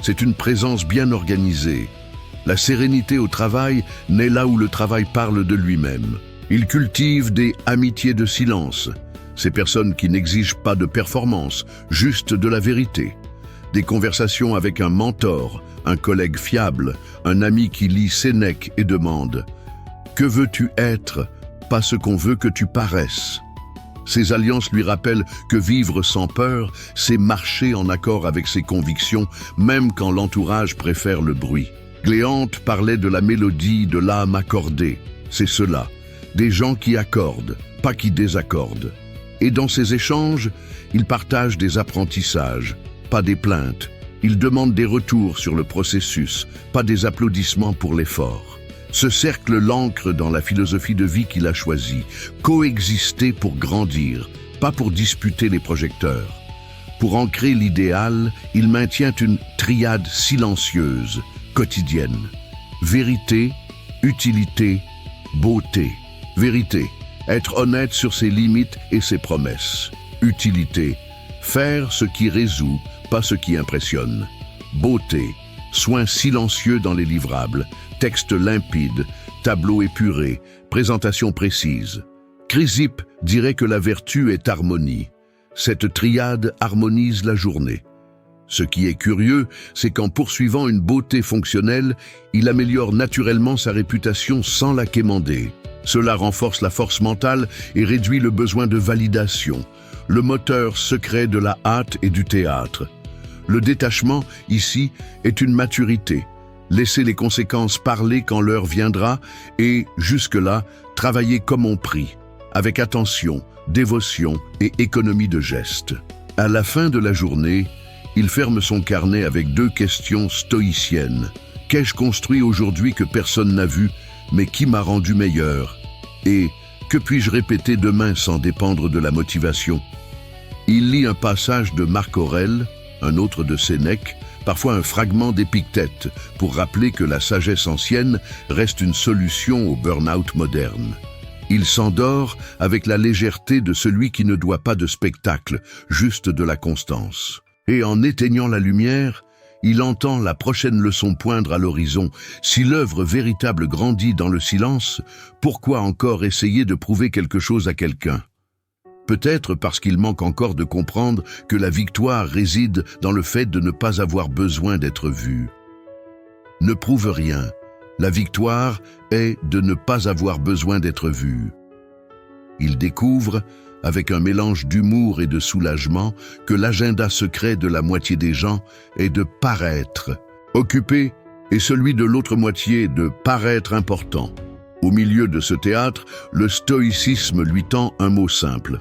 C'est une présence bien organisée. La sérénité au travail naît là où le travail parle de lui-même. Il cultive des amitiés de silence, ces personnes qui n'exigent pas de performance, juste de la vérité. Des conversations avec un mentor, un collègue fiable, un ami qui lit Sénèque et demande « Que veux-tu être ? Pas ce qu'on veut que tu paraisses ». Ces alliances lui rappellent que vivre sans peur, c'est marcher en accord avec ses convictions, même quand l'entourage préfère le bruit. Cléante parlait de la mélodie de l'âme accordée. C'est cela, des gens qui accordent, pas qui désaccordent. Et dans ces échanges, ils partagent des apprentissages, pas des plaintes. Ils demandent des retours sur le processus, pas des applaudissements pour l'effort. Ce cercle l'ancre dans la philosophie de vie qu'il a choisie, coexister pour grandir, pas pour disputer les projecteurs. Pour ancrer l'idéal, il maintient une triade silencieuse, quotidienne. Vérité, utilité, beauté. Vérité, être honnête sur ses limites et ses promesses. Utilité, faire ce qui résout, pas ce qui impressionne. Beauté, soin silencieux dans les livrables, texte limpide, tableau épuré, présentation précise. Chrysippe dirait que la vertu est harmonie. Cette triade harmonise la journée. Ce qui est curieux, c'est qu'en poursuivant une beauté fonctionnelle, il améliore naturellement sa réputation sans la quémander. Cela renforce la force mentale et réduit le besoin de validation, le moteur secret de la hâte et du théâtre. Le détachement, ici, est une maturité. Laisser les conséquences parler quand l'heure viendra et, jusque-là, travailler comme on prie, avec attention, dévotion et économie de gestes. À la fin de la journée, il ferme son carnet avec 2 questions stoïciennes. Qu'ai-je construit aujourd'hui que personne n'a vu, mais qui m'a rendu meilleur? Et que puis-je répéter demain sans dépendre de la motivation? Il lit un passage de Marc Aurèle, un autre de Sénèque, parfois un fragment d'Épictète, pour rappeler que la sagesse ancienne reste une solution au burn-out moderne. Il s'endort avec la légèreté de celui qui ne doit pas de spectacle, juste de la constance. Et en éteignant la lumière, il entend la prochaine leçon poindre à l'horizon. Si l'œuvre véritable grandit dans le silence, pourquoi encore essayer de prouver quelque chose à quelqu'un ? Peut-être parce qu'il manque encore de comprendre que la victoire réside dans le fait de ne pas avoir besoin d'être vu. Ne prouve rien. La victoire est de ne pas avoir besoin d'être vu. Il découvre, avec un mélange d'humour et de soulagement, que l'agenda secret de la moitié des gens est de paraître occupé et celui de l'autre moitié de paraître important. Au milieu de ce théâtre, le stoïcisme lui tend un mot simple.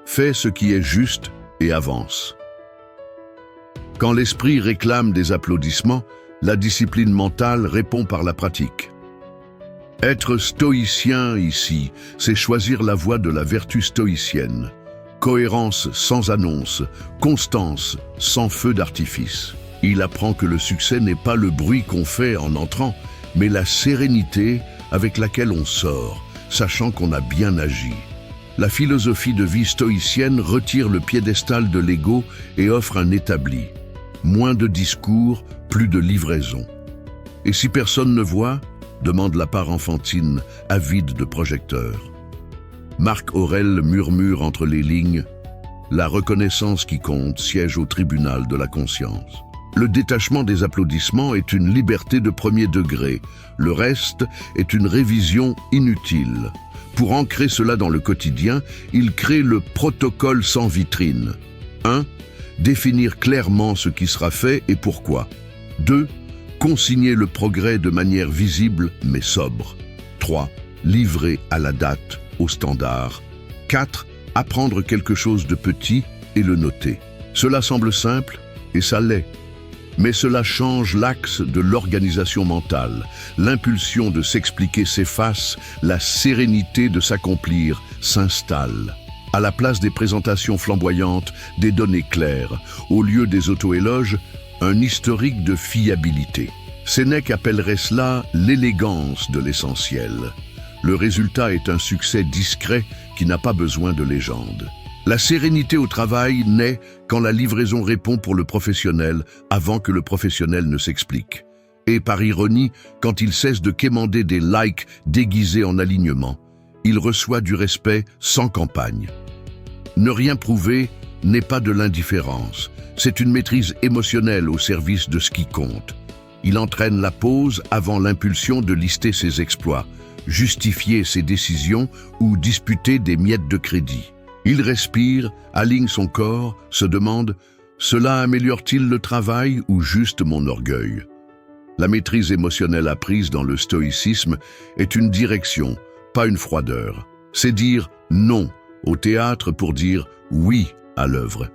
Fais ce qui est juste et avance. Quand l'esprit réclame des applaudissements, la discipline mentale répond par la pratique. Être stoïcien ici, c'est choisir la voie de la vertu stoïcienne. Cohérence sans annonce, constance sans feu d'artifice. Il apprend que le succès n'est pas le bruit qu'on fait en entrant, mais la sérénité avec laquelle on sort, sachant qu'on a bien agi. La philosophie de vie stoïcienne retire le piédestal de l'ego et offre un établi. Moins de discours, plus de livraison. Et si personne ne voit, demande la part enfantine, avide de projecteurs. Marc Aurèle murmure entre les lignes, la reconnaissance qui compte siège au tribunal de la conscience. Le détachement des applaudissements est une liberté de premier degré. Le reste est une révision inutile. Pour ancrer cela dans le quotidien, il crée le protocole sans vitrine. 1. Définir clairement ce qui sera fait et pourquoi. 2. Consigner le progrès de manière visible mais sobre. 3. Livrer à la date, au standard. 4. Apprendre quelque chose de petit et le noter. Cela semble simple, et ça l'est. Mais cela change l'axe de l'organisation mentale. L'impulsion de s'expliquer s'efface, la sérénité de s'accomplir s'installe. À la place des présentations flamboyantes, des données claires, au lieu des auto-éloges, un historique de fiabilité. Sénèque appellerait cela l'élégance de l'essentiel. Le résultat est un succès discret qui n'a pas besoin de légende. La sérénité au travail naît quand la livraison répond pour le professionnel avant que le professionnel ne s'explique. Et par ironie, quand il cesse de quémander des likes déguisés en alignement, il reçoit du respect sans campagne. Ne rien prouver n'est pas de l'indifférence, c'est une maîtrise émotionnelle au service de ce qui compte. Il entraîne la pause avant l'impulsion de lister ses exploits, justifier ses décisions ou disputer des miettes de crédit. Il respire, aligne son corps, se demande « Cela améliore-t-il le travail ou juste mon orgueil ?» La maîtrise émotionnelle apprise dans le stoïcisme est une direction, pas une froideur. C'est dire non au théâtre pour dire oui à l'œuvre.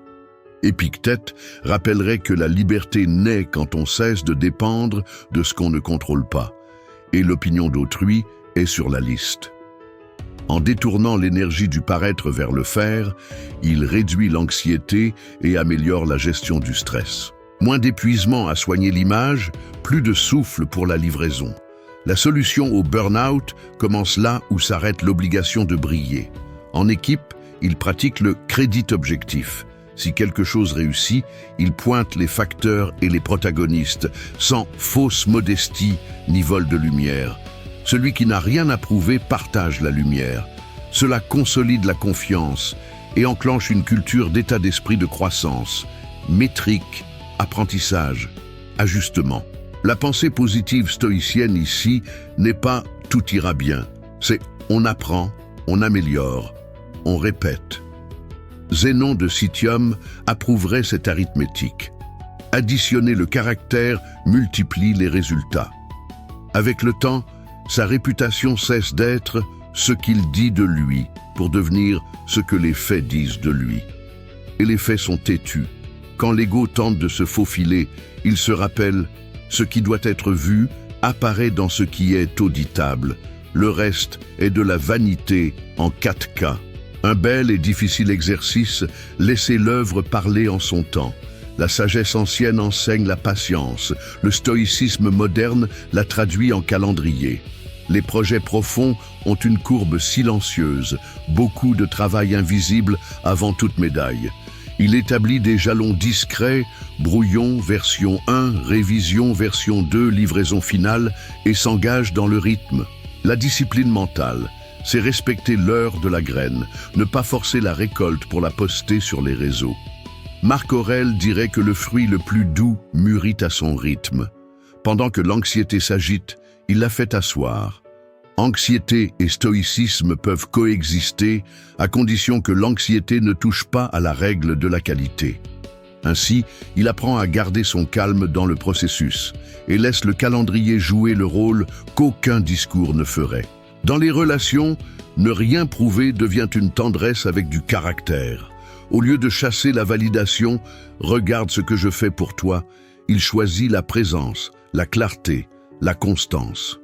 Épictète rappellerait que la liberté naît quand on cesse de dépendre de ce qu'on ne contrôle pas, et l'opinion d'autrui est sur la liste. En détournant l'énergie du paraître vers le faire, il réduit l'anxiété et améliore la gestion du stress. Moins d'épuisement à soigner l'image, plus de souffle pour la livraison. La solution au burn-out commence là où s'arrête l'obligation de briller. En équipe, il pratique le crédit objectif. Si quelque chose réussit, il pointe les facteurs et les protagonistes, sans fausse modestie ni vol de lumière. Celui qui n'a rien à prouver partage la lumière. Cela consolide la confiance et enclenche une culture d'état d'esprit de croissance, métrique, apprentissage, ajustement. La pensée positive stoïcienne ici n'est pas « tout ira bien », c'est « on apprend, on améliore, on répète ». Zénon de Citium approuverait cette arithmétique. Additionner le caractère multiplie les résultats. Avec le temps, sa réputation cesse d'être ce qu'il dit de lui pour devenir ce que les faits disent de lui. Et les faits sont têtus. Quand l'ego tente de se faufiler, il se rappelle « ce qui doit être vu apparaît dans ce qui est auditable. Le reste est de la vanité en 4K. » Un bel et difficile exercice, laisser l'œuvre parler en son temps. La sagesse ancienne enseigne la patience. Le stoïcisme moderne la traduit en calendrier. Les projets profonds ont une courbe silencieuse, beaucoup de travail invisible avant toute médaille. Il établit des jalons discrets, brouillon, version 1, révision, version 2, livraison finale, et s'engage dans le rythme. La discipline mentale, c'est respecter l'heure de la graine, ne pas forcer la récolte pour la poster sur les réseaux. Marc Aurèle dirait que le fruit le plus doux mûrit à son rythme. Pendant que l'anxiété s'agite, il la fait asseoir. Anxiété et stoïcisme peuvent coexister à condition que l'anxiété ne touche pas à la règle de la qualité. Ainsi, il apprend à garder son calme dans le processus et laisse le calendrier jouer le rôle qu'aucun discours ne ferait. Dans les relations, ne rien prouver devient une tendresse avec du caractère. Au lieu de chasser la validation, regarde ce que je fais pour toi, il choisit la présence, la clarté, la constance.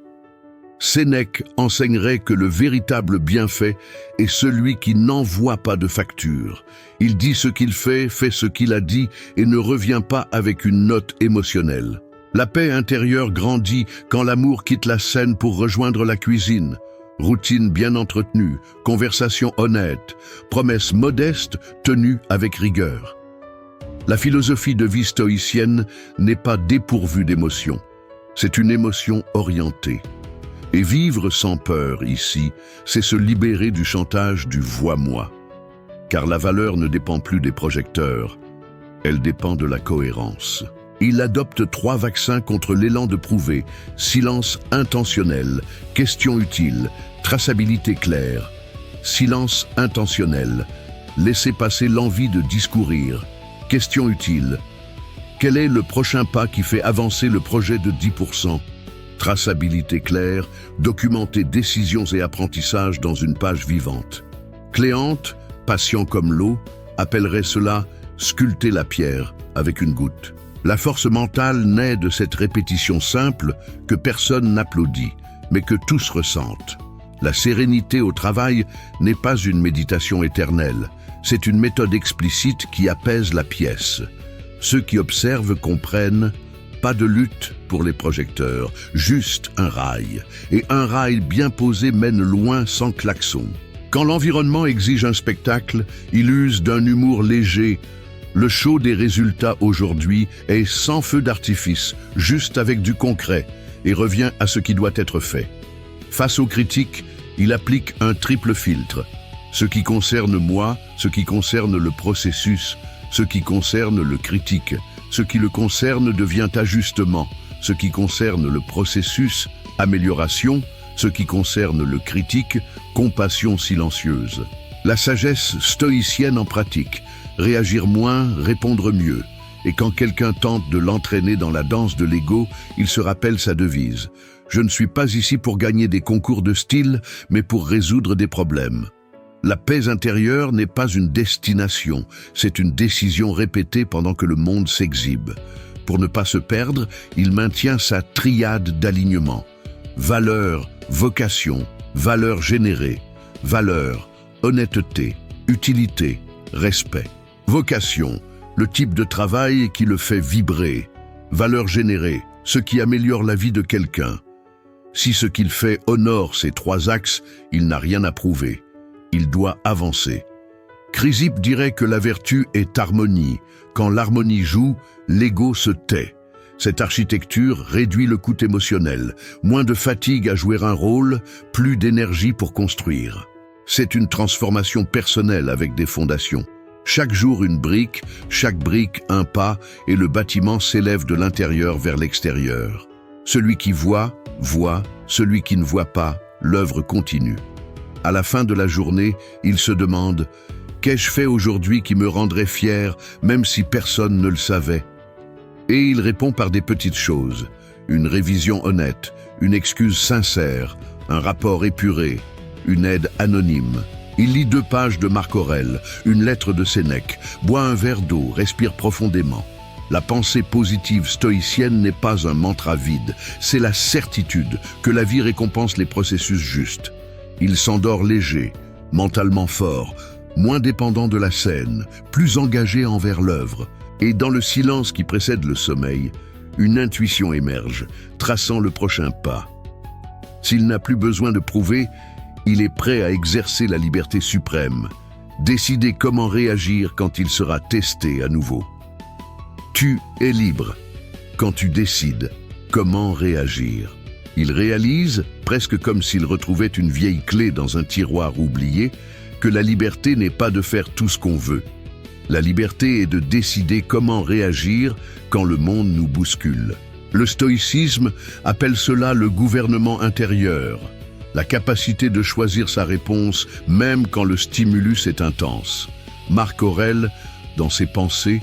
Sénèque enseignerait que le véritable bienfait est celui qui n'envoie pas de facture. Il dit ce qu'il fait ce qu'il a dit et ne revient pas avec une note émotionnelle. La paix intérieure grandit quand l'amour quitte la scène pour rejoindre la cuisine. Routine bien entretenue, conversation honnête, promesses modestes tenues avec rigueur. La philosophie de vie stoïcienne n'est pas dépourvue d'émotion. C'est une émotion orientée. Et vivre sans peur ici, c'est se libérer du chantage du « vois-moi ». Car la valeur ne dépend plus des projecteurs, elle dépend de la cohérence. Il adopte 3 vaccins contre l'élan de prouver, silence intentionnel, question utile, traçabilité claire. Silence intentionnel, laisser passer l'envie de discourir. Question utile, quel est le prochain pas qui fait avancer le projet de 10%? Traçabilité claire, documenter décisions et apprentissages dans une page vivante. Cléante, patient comme l'eau, appellerait cela « sculpter la pierre avec une goutte ». La force mentale naît de cette répétition simple que personne n'applaudit, mais que tous ressentent. La sérénité au travail n'est pas une méditation éternelle, c'est une méthode explicite qui apaise la pièce. Ceux qui observent comprennent. Pas de lutte pour les projecteurs, juste un rail. Et un rail bien posé mène loin sans klaxon. Quand l'environnement exige un spectacle, il use d'un humour léger. Le show des résultats aujourd'hui est sans feu d'artifice, juste avec du concret, et revient à ce qui doit être fait. Face aux critiques, il applique un triple filtre. Ce qui concerne moi, ce qui concerne le processus, ce qui concerne le critique. Ce qui le concerne devient ajustement. Ce qui concerne le processus, amélioration. Ce qui concerne le critique, compassion silencieuse. La sagesse stoïcienne en pratique. Réagir moins, répondre mieux. Et quand quelqu'un tente de l'entraîner dans la danse de l'ego, il se rappelle sa devise. Je ne suis pas ici pour gagner des concours de style, mais pour résoudre des problèmes. La paix intérieure n'est pas une destination, c'est une décision répétée pendant que le monde s'exhibe. Pour ne pas se perdre, il maintient sa triade d'alignement. Valeur, vocation, valeur générée, valeur, honnêteté, utilité, respect. Vocation, le type de travail qui le fait vibrer. Valeur générée, ce qui améliore la vie de quelqu'un. Si ce qu'il fait honore ces trois axes, il n'a rien à prouver. Il doit avancer. Chrysippe dirait que la vertu est harmonie. Quand l'harmonie joue, l'ego se tait. Cette architecture réduit le coût émotionnel. Moins de fatigue à jouer un rôle, plus d'énergie pour construire. C'est une transformation personnelle avec des fondations. Chaque jour une brique, chaque brique un pas, et le bâtiment s'élève de l'intérieur vers l'extérieur. Celui qui voit, voit, celui qui ne voit pas, l'œuvre continue. À la fin de la journée, il se demande « Qu'ai-je fait aujourd'hui qui me rendrait fier, même si personne ne le savait ?» Et il répond par des petites choses, une révision honnête, une excuse sincère, un rapport épuré, une aide anonyme. Il lit 2 pages de Marc Aurèle, une lettre de Sénèque, boit un verre d'eau, respire profondément. La pensée positive stoïcienne n'est pas un mantra vide, c'est la certitude que la vie récompense les processus justes. Il s'endort léger, mentalement fort, moins dépendant de la scène, plus engagé envers l'œuvre. Et dans le silence qui précède le sommeil, une intuition émerge, traçant le prochain pas. S'il n'a plus besoin de prouver, il est prêt à exercer la liberté suprême, décider comment réagir quand il sera testé à nouveau. Tu es libre quand tu décides comment réagir. Il réalise, presque comme s'il retrouvait une vieille clé dans un tiroir oublié, que la liberté n'est pas de faire tout ce qu'on veut. La liberté est de décider comment réagir quand le monde nous bouscule. Le stoïcisme appelle cela le gouvernement intérieur, la capacité de choisir sa réponse même quand le stimulus est intense. Marc Aurèle, dans ses pensées,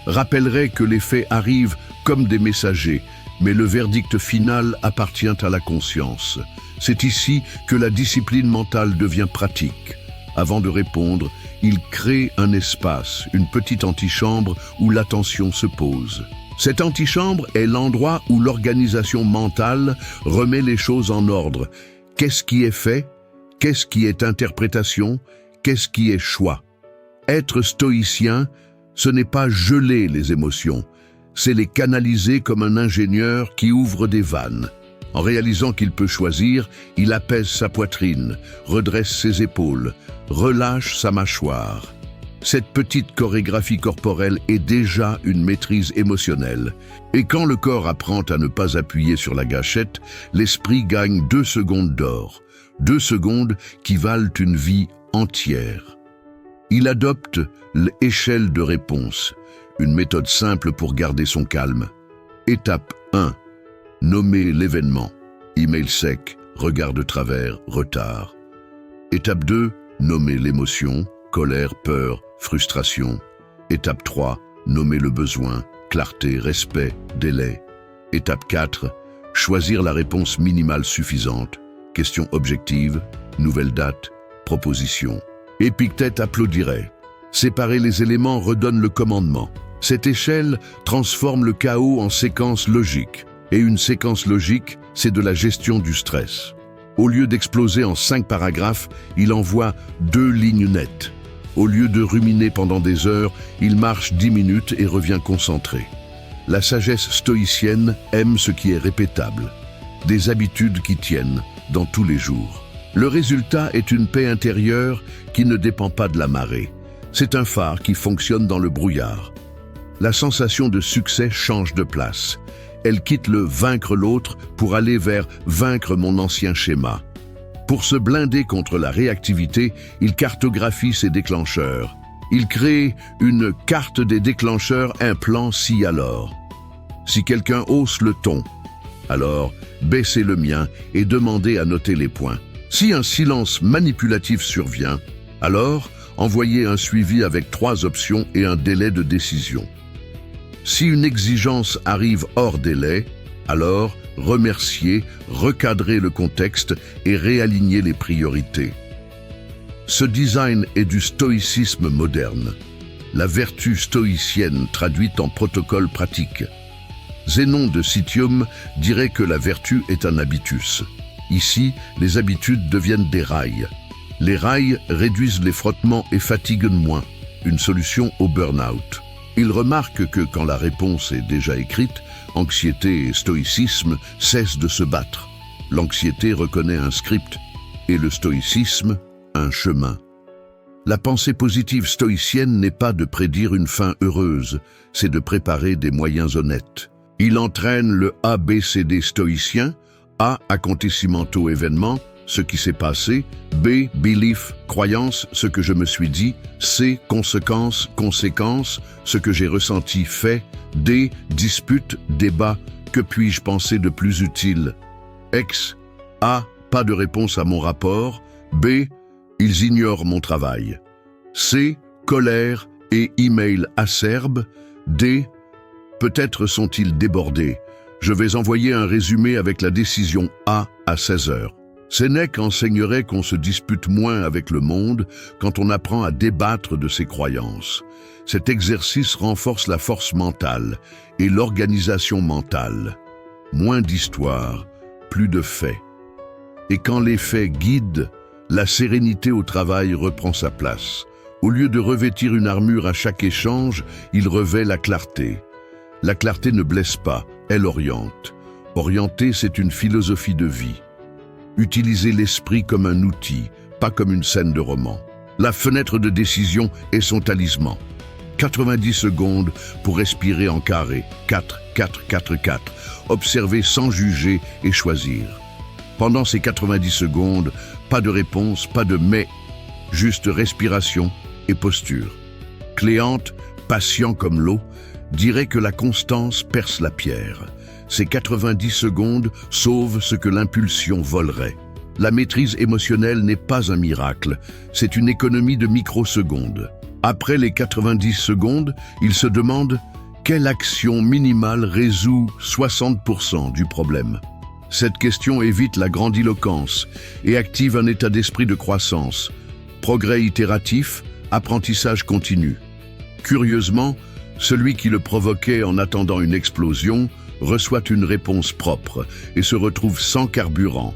rappellerait que les faits arrivent comme des messagers, mais le verdict final appartient à la conscience. C'est ici que la discipline mentale devient pratique. Avant de répondre, il crée un espace, une petite antichambre où l'attention se pose. Cette antichambre est l'endroit où l'organisation mentale remet les choses en ordre. Qu'est-ce qui est fait? Qu'est-ce qui est interprétation? Qu'est-ce qui est choix? Être stoïcien, ce n'est pas geler les émotions, c'est les canaliser comme un ingénieur qui ouvre des vannes. En réalisant qu'il peut choisir, il apaise sa poitrine, redresse ses épaules, relâche sa mâchoire. Cette petite chorégraphie corporelle est déjà une maîtrise émotionnelle. Et quand le corps apprend à ne pas appuyer sur la gâchette, l'esprit gagne 2 secondes d'or. 2 secondes qui valent une vie entière. Il adopte l'échelle de réponse, une méthode simple pour garder son calme. Étape 1. Nommer l'événement. Email sec, regard de travers, retard. Étape 2. Nommer l'émotion, colère, peur, frustration. Étape 3. Nommer le besoin, clarté, respect, délai. Étape 4. Choisir la réponse minimale suffisante. Question objective, nouvelle date, proposition. Épictète applaudirait. Séparer les éléments redonne le commandement. Cette échelle transforme le chaos en séquence logique. Et une séquence logique, c'est de la gestion du stress. Au lieu d'exploser en 5 paragraphes, il envoie 2 lignes nettes. Au lieu de ruminer pendant des heures, il marche 10 minutes et revient concentré. La sagesse stoïcienne aime ce qui est répétable. Des habitudes qui tiennent dans tous les jours. Le résultat est une paix intérieure qui ne dépend pas de la marée. C'est un phare qui fonctionne dans le brouillard. La sensation de succès change de place. Elle quitte le vaincre l'autre pour aller vers vaincre mon ancien schéma. Pour se blinder contre la réactivité, il cartographie ses déclencheurs. Il crée une carte des déclencheurs, un plan si alors. Si quelqu'un hausse le ton, alors baissez le mien et demandez à noter les points. Si un silence manipulatif survient, alors envoyez un suivi avec 3 options et un délai de décision. Si une exigence arrive hors délai, alors remerciez, recadrez le contexte et réalignez les priorités. Ce design est du stoïcisme moderne, la vertu stoïcienne traduite en protocole pratique. Zénon de Citium dirait que la vertu est un habitus. Ici, les habitudes deviennent des rails. Les rails réduisent les frottements et fatiguent moins, une solution au burn-out. Il remarque que quand la réponse est déjà écrite, anxiété et stoïcisme cessent de se battre. L'anxiété reconnaît un script et le stoïcisme, un chemin. La pensée positive stoïcienne n'est pas de prédire une fin heureuse, c'est de préparer des moyens honnêtes. Il entraîne le ABCD stoïcien, A, acontecimento événement, ce qui s'est passé, B, belief, croyance, ce que je me suis dit, C, conséquence, ce que j'ai ressenti, fait, D, dispute, débat, que puis-je penser de plus utile? X, A, pas de réponse à mon rapport, B, ils ignorent mon travail. C, colère et email acerbe, D, peut-être sont-ils débordés. Je vais envoyer un résumé avec la décision A à 16h. Sénèque enseignerait qu'on se dispute moins avec le monde quand on apprend à débattre de ses croyances. Cet exercice renforce la force mentale et l'organisation mentale. Moins d'histoire, plus de faits. Et quand les faits guident, la sérénité au travail reprend sa place. Au lieu de revêtir une armure à chaque échange, il revêt la clarté. La clarté ne blesse pas, elle oriente. Orienter, c'est une philosophie de vie. Utiliser l'esprit comme un outil, pas comme une scène de roman. La fenêtre de décision est son talisman. 90 secondes pour respirer en carré. 4, 4, 4, 4. Observer sans juger et choisir. Pendant ces 90 secondes, pas de réponse, pas de mais, juste respiration et posture. Cléante, patient comme l'eau, dirait que la constance perce la pierre. Ces 90 secondes sauvent ce que l'impulsion volerait. La maîtrise émotionnelle n'est pas un miracle, c'est une économie de microsecondes. Après les 90 secondes, il se demande quelle action minimale résout 60% du problème. Cette question évite la grandiloquence et active un état d'esprit de croissance. Progrès itératif, apprentissage continu. Curieusement, celui qui le provoquait en attendant une explosion reçoit une réponse propre et se retrouve sans carburant.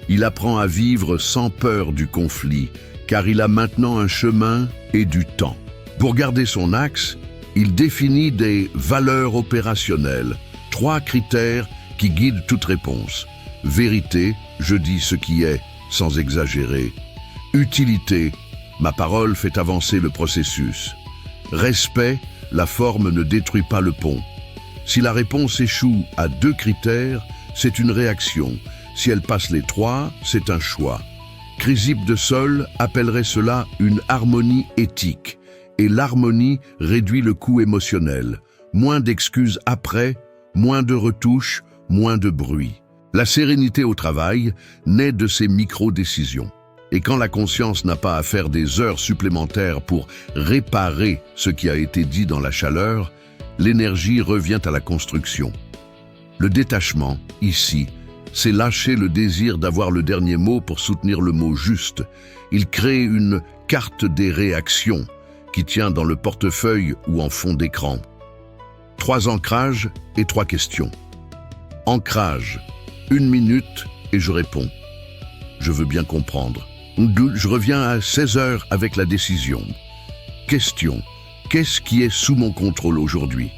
Il apprend à vivre sans peur du conflit, car il a maintenant un chemin et du temps. Pour garder son axe, il définit des valeurs opérationnelles, 3 critères qui guident toute réponse. Vérité, je dis ce qui est, sans exagérer. Utilité, ma parole fait avancer le processus. Respect, la forme ne détruit pas le pont. Si la réponse échoue à 2 critères, c'est une réaction. Si elle passe les 3, c'est un choix. Chrysippe de Sol appellerait cela une harmonie éthique. Et l'harmonie réduit le coût émotionnel. Moins d'excuses après, moins de retouches, moins de bruit. La sérénité au travail naît de ces micro-décisions. Et quand la conscience n'a pas à faire des heures supplémentaires pour réparer ce qui a été dit dans la chaleur, l'énergie revient à la construction. Le détachement, ici, c'est lâcher le désir d'avoir le dernier mot pour soutenir le mot juste. Il crée une carte des réactions qui tient dans le portefeuille ou en fond d'écran. 3 ancrages et 3 questions. Ancrage, 1 minute et je réponds. Je veux bien comprendre. Je reviens à 16h avec la décision. Question. Qu'est-ce qui est sous mon contrôle aujourd'hui?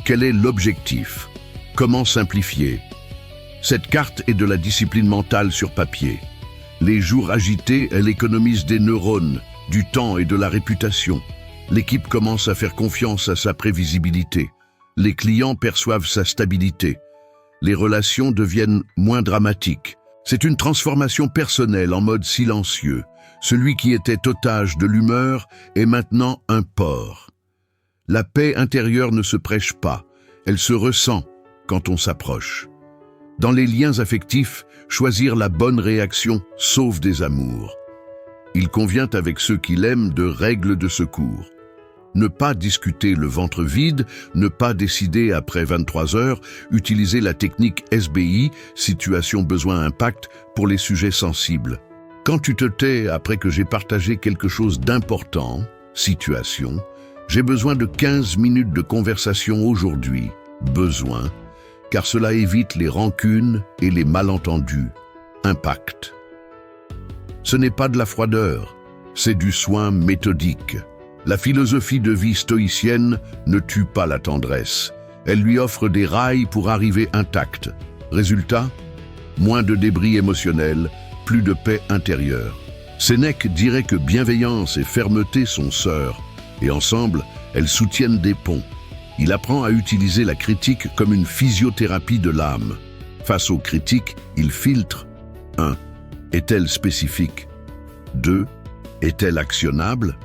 Quel est l'objectif? Comment simplifier? Cette carte est de la discipline mentale sur papier. Les jours agités, elle économise des neurones, du temps et de la réputation. L'équipe commence à faire confiance à sa prévisibilité. Les clients perçoivent sa stabilité. Les relations deviennent moins dramatiques. C'est une transformation personnelle en mode silencieux. Celui qui était otage de l'humeur est maintenant un port. La paix intérieure ne se prêche pas, elle se ressent quand on s'approche. Dans les liens affectifs, choisir la bonne réaction sauve des amours. Il convient avec ceux qui l'aiment de règles de secours. Ne pas discuter le ventre vide, ne pas décider après 23 heures, utiliser la technique SBI, situation besoin-impact, pour les sujets sensibles. Quand tu te tais après que j'ai partagé quelque chose d'important, situation, j'ai besoin de 15 minutes de conversation aujourd'hui, besoin, car cela évite les rancunes et les malentendus, impact. Ce n'est pas de la froideur, c'est du soin méthodique. La philosophie de vie stoïcienne ne tue pas la tendresse. Elle lui offre des rails pour arriver intacte. Résultat, moins de débris émotionnels, plus de paix intérieure. Sénèque dirait que bienveillance et fermeté sont sœurs, et ensemble, elles soutiennent des ponts. Il apprend à utiliser la critique comme une physiothérapie de l'âme. Face aux critiques, il filtre. 1. Est-elle spécifique? 2. Est-elle actionnable?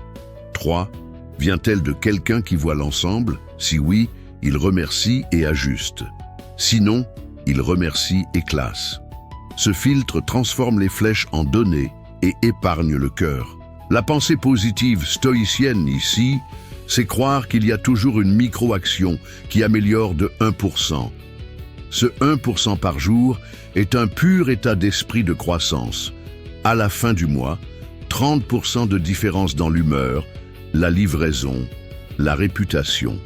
3. Vient-elle de quelqu'un qui voit l'ensemble? Si oui, il remercie et ajuste. Sinon, il remercie et classe. Ce filtre transforme les flèches en données et épargne le cœur. La pensée positive stoïcienne ici, c'est croire qu'il y a toujours une micro-action qui améliore de 1%. Ce 1% par jour est un pur état d'esprit de croissance. À la fin du mois, 30% de différence dans l'humeur, la livraison, la réputation.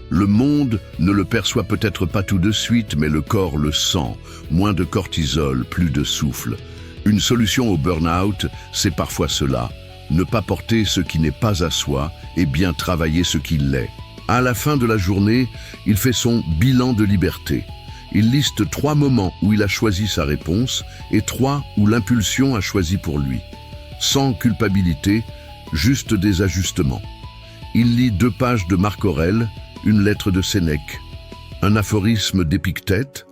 Le monde ne le perçoit peut-être pas tout de suite, mais le corps le sent. Moins de cortisol, plus de souffle. Une solution au burn-out, c'est parfois cela. Ne pas porter ce qui n'est pas à soi et bien travailler ce qui l'est. À la fin de la journée, il fait son bilan de liberté. Il liste 3 moments où il a choisi sa réponse et 3 où l'impulsion a choisi pour lui. Sans culpabilité, juste des ajustements. Il lit 2 pages de Marc Aurèle, une lettre de Sénèque, un aphorisme d'Épictète.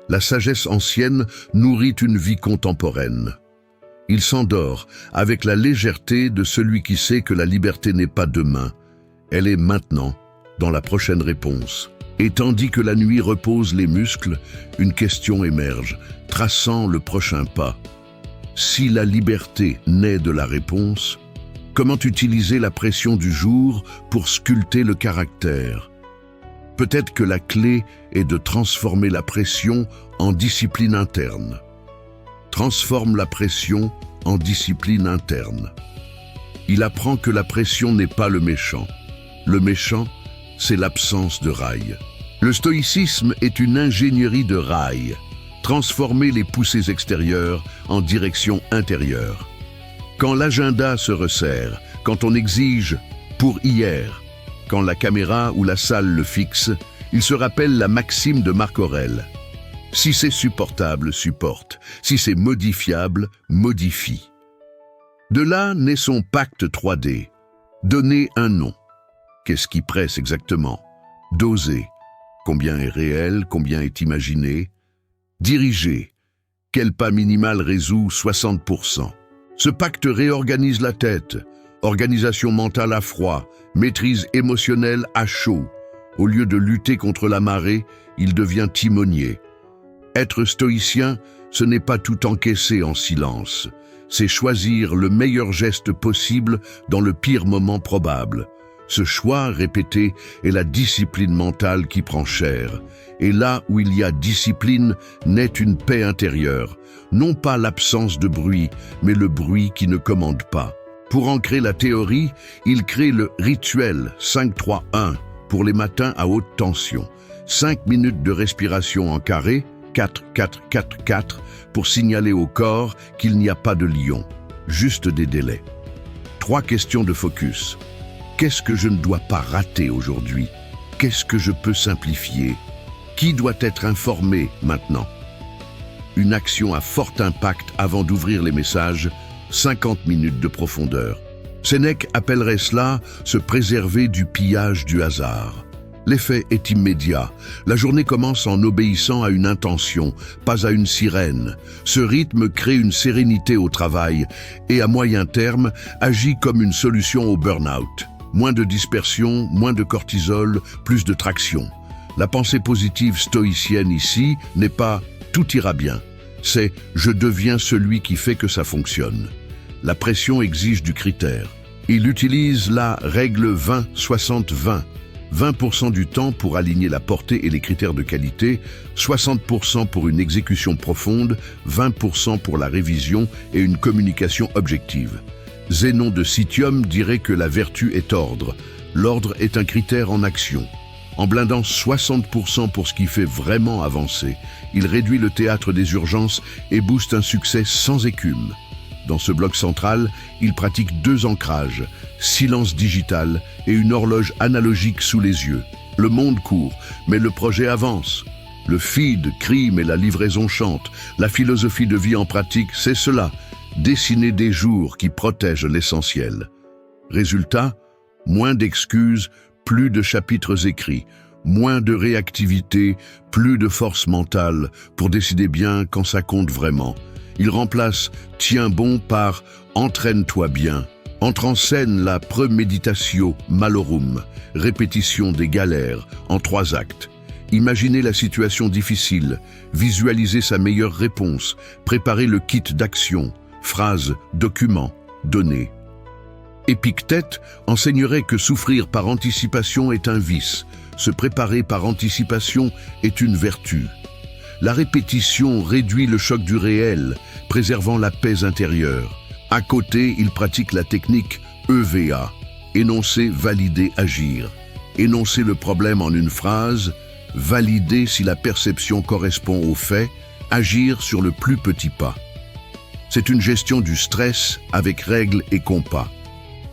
La sagesse ancienne nourrit une vie contemporaine. Il s'endort avec la légèreté de celui qui sait que la liberté n'est pas demain, elle est maintenant, dans la prochaine réponse. Et tandis que la nuit repose les muscles, une question émerge, traçant le prochain pas. Si la liberté naît de la réponse, comment utiliser la pression du jour pour sculpter le caractère? Peut-être que la clé est de transformer la pression en discipline interne. Transforme la pression en discipline interne. Il apprend que la pression n'est pas le méchant. Le méchant, c'est l'absence de rails. Le stoïcisme est une ingénierie de rails. Transformer les poussées extérieures en direction intérieure. Quand l'agenda se resserre, quand on exige pour hier, quand la caméra ou la salle le fixe, il se rappelle la maxime de Marc Aurèle. Si c'est supportable, supporte. Si c'est modifiable, modifie. De là naît son pacte 3D. Donner un nom. Qu'est-ce qui presse exactement? Doser. Combien est réel, combien est imaginé? Diriger. Quel pas minimal résout 60%? Ce pacte réorganise la tête. Organisation mentale à froid, maîtrise émotionnelle à chaud. Au lieu de lutter contre la marée, il devient timonier. Être stoïcien, ce n'est pas tout encaisser en silence. C'est choisir le meilleur geste possible dans le pire moment probable. Ce choix répété est la discipline mentale qui prend cher. Et là où il y a discipline, naît une paix intérieure. Non pas l'absence de bruit, mais le bruit qui ne commande pas. Pour ancrer la théorie, il crée le rituel 5-3-1 pour les matins à haute tension. 5 minutes de respiration en carré, 4-4-4-4 pour signaler au corps qu'il n'y a pas de lion, juste des délais. 3 questions de focus. Qu'est-ce que je ne dois pas rater aujourd'hui? Qu'est-ce que je peux simplifier? Qui doit être informé maintenant? Une action à fort impact avant d'ouvrir les messages, 50 minutes de profondeur. Sénèque appellerait cela se préserver du pillage du hasard. L'effet est immédiat. La journée commence en obéissant à une intention, pas à une sirène. Ce rythme crée une sérénité au travail et à moyen terme agit comme une solution au burn-out. Moins de dispersion, moins de cortisol, plus de traction. La pensée positive stoïcienne ici n'est pas « tout ira bien », c'est « je deviens celui qui fait que ça fonctionne ». La pression exige du critère. Il utilise la règle 20-60-20. 20% du temps pour aligner la portée et les critères de qualité, 60% pour une exécution profonde, 20% pour la révision et une communication objective. Zénon de Citium dirait que la vertu est ordre. L'ordre est un critère en action. En blindant 60% pour ce qui fait vraiment avancer, il réduit le théâtre des urgences et booste un succès sans écume. Dans ce bloc central, il pratique 2 ancrages, silence digital et une horloge analogique sous les yeux. Le monde court, mais le projet avance. Le feed crie, mais la livraison chante. La philosophie de vie en pratique, c'est cela, dessiner des jours qui protègent l'essentiel. Résultat, moins d'excuses, plus de chapitres écrits, moins de réactivité, plus de force mentale pour décider bien quand ça compte vraiment. Il remplace « tiens bon » par « entraîne-toi bien ». Entre en scène la premeditatio malorum, répétition des galères en 3 actes. Imaginez la situation difficile, visualisez sa meilleure réponse, préparez le kit d'action, phrases, documents, données. Épictète enseignerait que souffrir par anticipation est un vice, se préparer par anticipation est une vertu. La répétition réduit le choc du réel, préservant la paix intérieure. À côté, il pratique la technique EVA, énoncer, valider, agir. Énoncer le problème en une phrase, valider si la perception correspond au fait, agir sur le plus petit pas. C'est une gestion du stress avec règles et compas.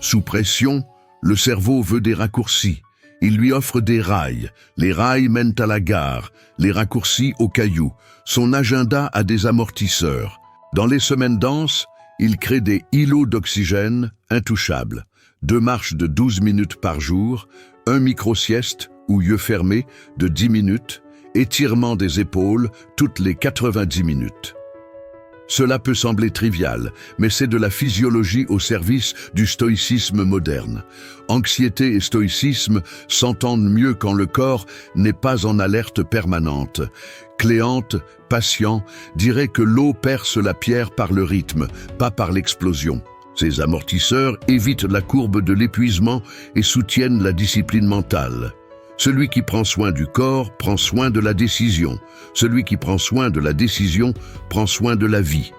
Sous pression, le cerveau veut des raccourcis. Il lui offre des rails. Les rails mènent à la gare, les raccourcis aux cailloux. Son agenda a des amortisseurs. Dans les semaines denses, il crée des îlots d'oxygène intouchables. 2 marches de 12 minutes par jour, un micro-sieste ou yeux fermés de 10 minutes, étirement des épaules toutes les 90 minutes. Cela peut sembler trivial, mais c'est de la physiologie au service du stoïcisme moderne. Anxiété et stoïcisme s'entendent mieux quand le corps n'est pas en alerte permanente. Cléante, patient, dirait que l'eau perce la pierre par le rythme, pas par l'explosion. Ces amortisseurs évitent la courbe de l'épuisement et soutiennent la discipline mentale. Celui qui prend soin du corps prend soin de la décision. Celui qui prend soin de la décision prend soin de la vie.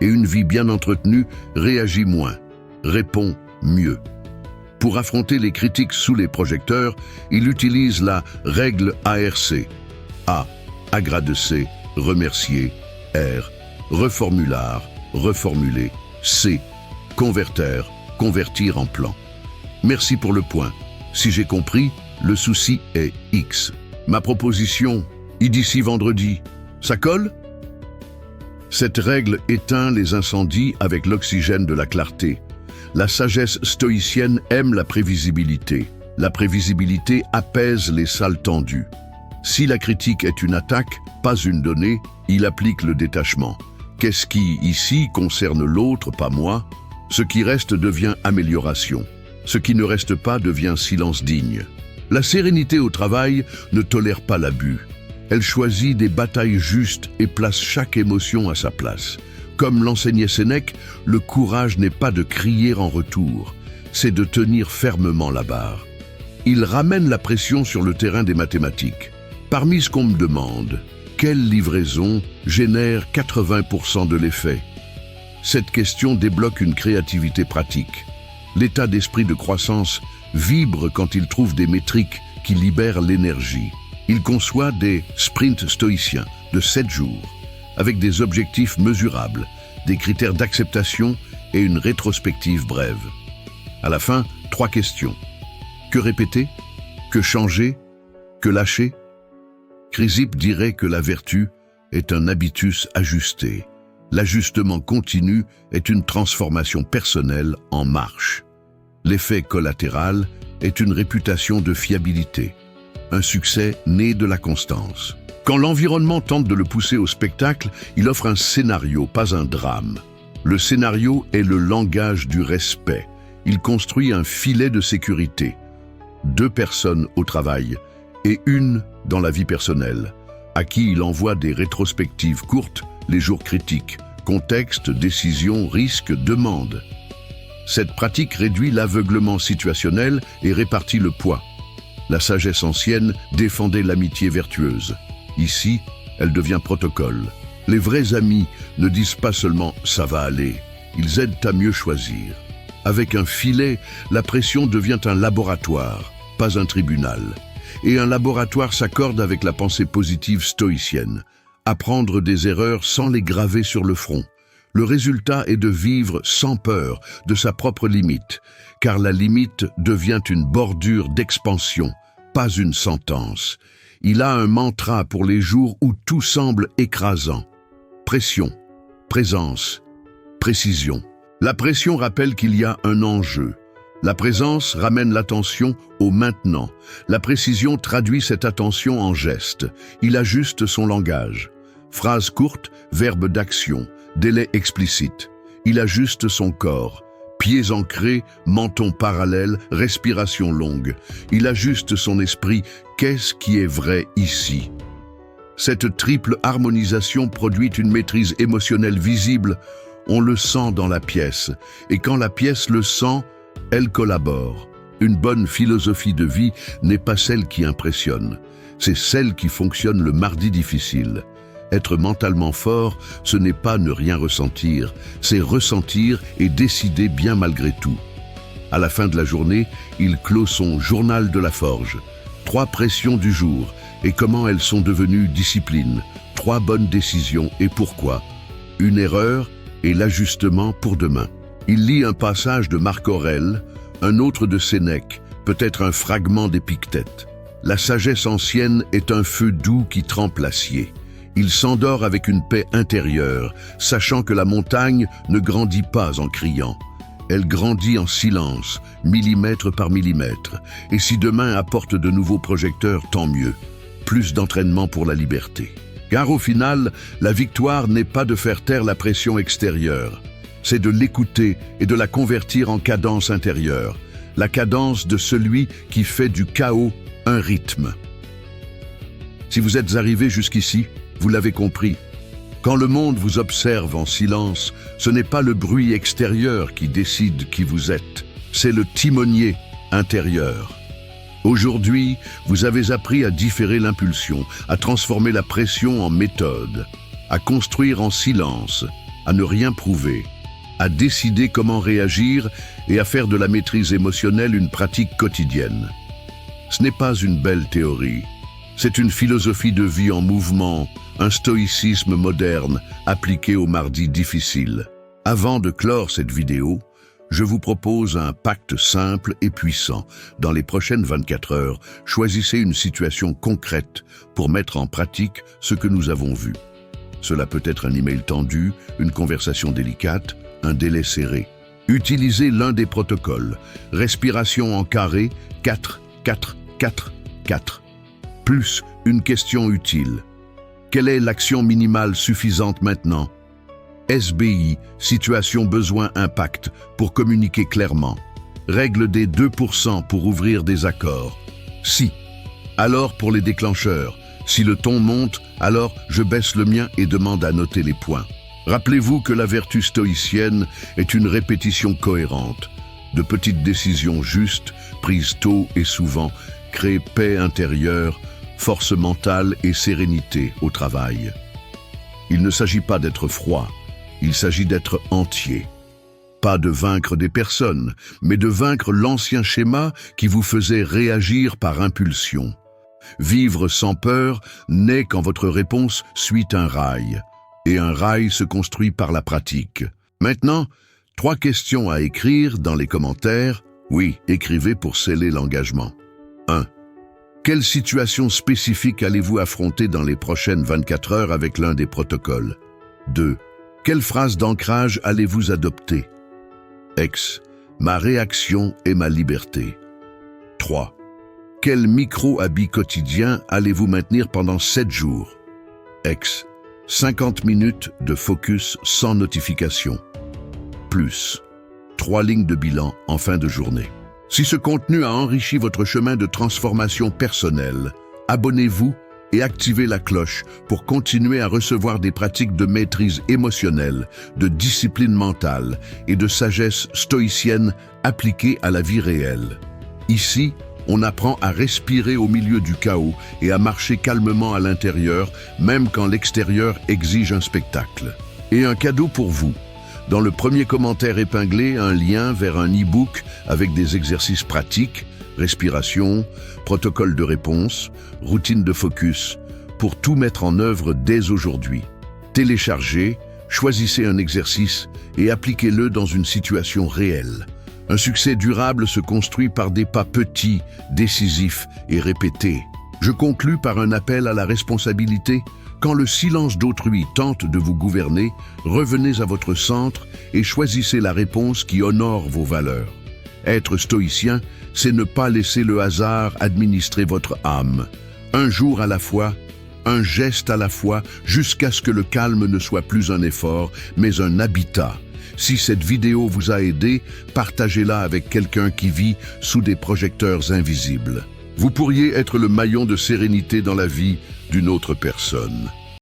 Et une vie bien entretenue réagit moins, répond mieux. Pour affronter les critiques sous les projecteurs, il utilise la règle ARC. A. Agradecer, remercier. R. Reformular, reformuler. C. Converter, convertir en plan. Merci pour le point. Si j'ai compris, le souci est X. Ma proposition, d'ici vendredi, ça colle? Cette règle éteint les incendies avec l'oxygène de la clarté. La sagesse stoïcienne aime la prévisibilité. La prévisibilité apaise les salles tendues. Si la critique est une attaque, pas une donnée, il applique le détachement. Qu'est-ce qui, ici, concerne l'autre, pas moi? Ce qui reste devient amélioration. Ce qui ne reste pas devient silence digne. La sérénité au travail ne tolère pas l'abus. Elle choisit des batailles justes et place chaque émotion à sa place. Comme l'enseignait Sénèque, le courage n'est pas de crier en retour, c'est de tenir fermement la barre. Il ramène la pression sur le terrain des mathématiques. Parmi ce qu'on me demande, quelle livraison génère 80% de l'effet? Cette question débloque une créativité pratique. L'état d'esprit de croissance vibre quand il trouve des métriques qui libèrent l'énergie. Il conçoit des sprints stoïciens de 7 jours, avec des objectifs mesurables, des critères d'acceptation et une rétrospective brève. À la fin, 3 questions. Que répéter? Que changer? Que lâcher? Chrysippe dirait que la vertu est un habitus ajusté. L'ajustement continu est une transformation personnelle en marche. L'effet collatéral est une réputation de fiabilité. un succès né de la constance. Quand l'environnement tente de le pousser au spectacle, il offre un scénario, pas un drame. Le scénario est le langage du respect. Il construit un filet de sécurité. 2 personnes au travail et 1 dans la vie personnelle, à qui il envoie des rétrospectives courtes, les jours critiques, contexte, décision, risque, demande. Cette pratique réduit l'aveuglement situationnel et répartit le poids. La sagesse ancienne défendait l'amitié vertueuse. Ici, elle devient protocole. Les vrais amis ne disent pas seulement « ça va aller », ils aident à mieux choisir. Avec un filet, la pression devient un laboratoire, pas un tribunal. Et un laboratoire s'accorde avec la pensée positive stoïcienne. Apprendre des erreurs sans les graver sur le front. Le résultat est de vivre sans peur de sa propre limite, car la limite devient une bordure d'expansion, pas une sentence. Il a un mantra pour les jours où tout semble écrasant. Pression, présence, précision. La pression rappelle qu'il y a un enjeu. La présence ramène l'attention au maintenant. La précision traduit cette attention en gestes. Il ajuste son langage. Phrase courte, verbe d'action, délai explicite. Il ajuste son corps. Pieds ancrés, menton parallèle, respiration longue. Il ajuste son esprit. Qu'est-ce qui est vrai ici? Cette triple harmonisation produit une maîtrise émotionnelle visible. On le sent dans la pièce. Et quand la pièce le sent, elle collabore. Une bonne philosophie de vie n'est pas celle qui impressionne. C'est celle qui fonctionne le mardi difficile. Être mentalement fort, ce n'est pas ne rien ressentir, c'est ressentir et décider bien malgré tout. À la fin de la journée, il clôt son journal de la forge. 3 pressions du jour et comment elles sont devenues discipline. 3 bonnes décisions et pourquoi. Une erreur et l'ajustement pour demain. Il lit un passage de Marc Aurèle, un autre de Sénèque, peut-être un fragment d'Épictète. La sagesse ancienne est un feu doux qui trempe l'acier. Il s'endort avec une paix intérieure, sachant que la montagne ne grandit pas en criant. Elle grandit en silence, millimètre par millimètre. Et si demain apporte de nouveaux projecteurs, tant mieux. Plus d'entraînement pour la liberté. Car au final, la victoire n'est pas de faire taire la pression extérieure. C'est de l'écouter et de la convertir en cadence intérieure. La cadence de celui qui fait du chaos un rythme. Si vous êtes arrivé jusqu'ici, vous l'avez compris. Quand le monde vous observe en silence, ce n'est pas le bruit extérieur qui décide qui vous êtes, c'est le timonier intérieur. Aujourd'hui, vous avez appris à différer l'impulsion, à transformer la pression en méthode, à construire en silence, à ne rien prouver, à décider comment réagir et à faire de la maîtrise émotionnelle une pratique quotidienne. Ce n'est pas une belle théorie, c'est une philosophie de vie en mouvement, un stoïcisme moderne appliqué aux mardis difficiles. Avant de clore cette vidéo, je vous propose un pacte simple et puissant. Dans les prochaines 24 heures, choisissez une situation concrète pour mettre en pratique ce que nous avons vu. Cela peut être un email tendu, une conversation délicate, un délai serré. Utilisez l'un des protocoles. Respiration en carré, 4, 4, 4, 4. Plus une question utile. Quelle est l'action minimale suffisante maintenant? SBI, situation besoin impact, pour communiquer clairement. Règle des 2% pour ouvrir des accords. Si. Alors pour les déclencheurs. Si le ton monte, alors je baisse le mien et demande à noter les points. Rappelez-vous que la vertu stoïcienne est une répétition cohérente. De petites décisions justes, prises tôt et souvent, créent paix intérieure, force mentale et sérénité au travail. Il ne s'agit pas d'être froid, il s'agit d'être entier. Pas de vaincre des personnes, mais de vaincre l'ancien schéma qui vous faisait réagir par impulsion. Vivre sans peur naît quand votre réponse suit un rail, et un rail se construit par la pratique. Maintenant, 3 questions à écrire dans les commentaires. Oui, écrivez pour sceller l'engagement. 1. Quelle situation spécifique allez-vous affronter dans les prochaines 24 heures avec l'un des protocoles? 2. Quelle phrase d'ancrage allez-vous adopter? Ex. Ma réaction est ma liberté. 3. Quel micro-habit quotidien allez-vous maintenir pendant 7 jours? Ex. 50 minutes de focus sans notification. Plus. 3 lignes de bilan en fin de journée. Si ce contenu a enrichi votre chemin de transformation personnelle, abonnez-vous et activez la cloche pour continuer à recevoir des pratiques de maîtrise émotionnelle, de discipline mentale et de sagesse stoïcienne appliquées à la vie réelle. Ici, on apprend à respirer au milieu du chaos et à marcher calmement à l'intérieur, même quand l'extérieur exige un spectacle. Et un cadeau pour vous. Dans le premier commentaire épinglé, un lien vers un e-book avec des exercices pratiques, respiration, protocole de réponse, routine de focus, pour tout mettre en œuvre dès aujourd'hui. Téléchargez, choisissez un exercice et appliquez-le dans une situation réelle. Un succès durable se construit par des pas petits, décisifs et répétés. Je conclus par un appel à la responsabilité. Quand le silence d'autrui tente de vous gouverner, revenez à votre centre et choisissez la réponse qui honore vos valeurs. Être stoïcien, c'est ne pas laisser le hasard administrer votre âme. Un jour à la fois, un geste à la fois, jusqu'à ce que le calme ne soit plus un effort, mais un habitat. Si cette vidéo vous a aidé, partagez-la avec quelqu'un qui vit sous des projecteurs invisibles. Vous pourriez être le maillon de sérénité dans la vie d'une autre personne.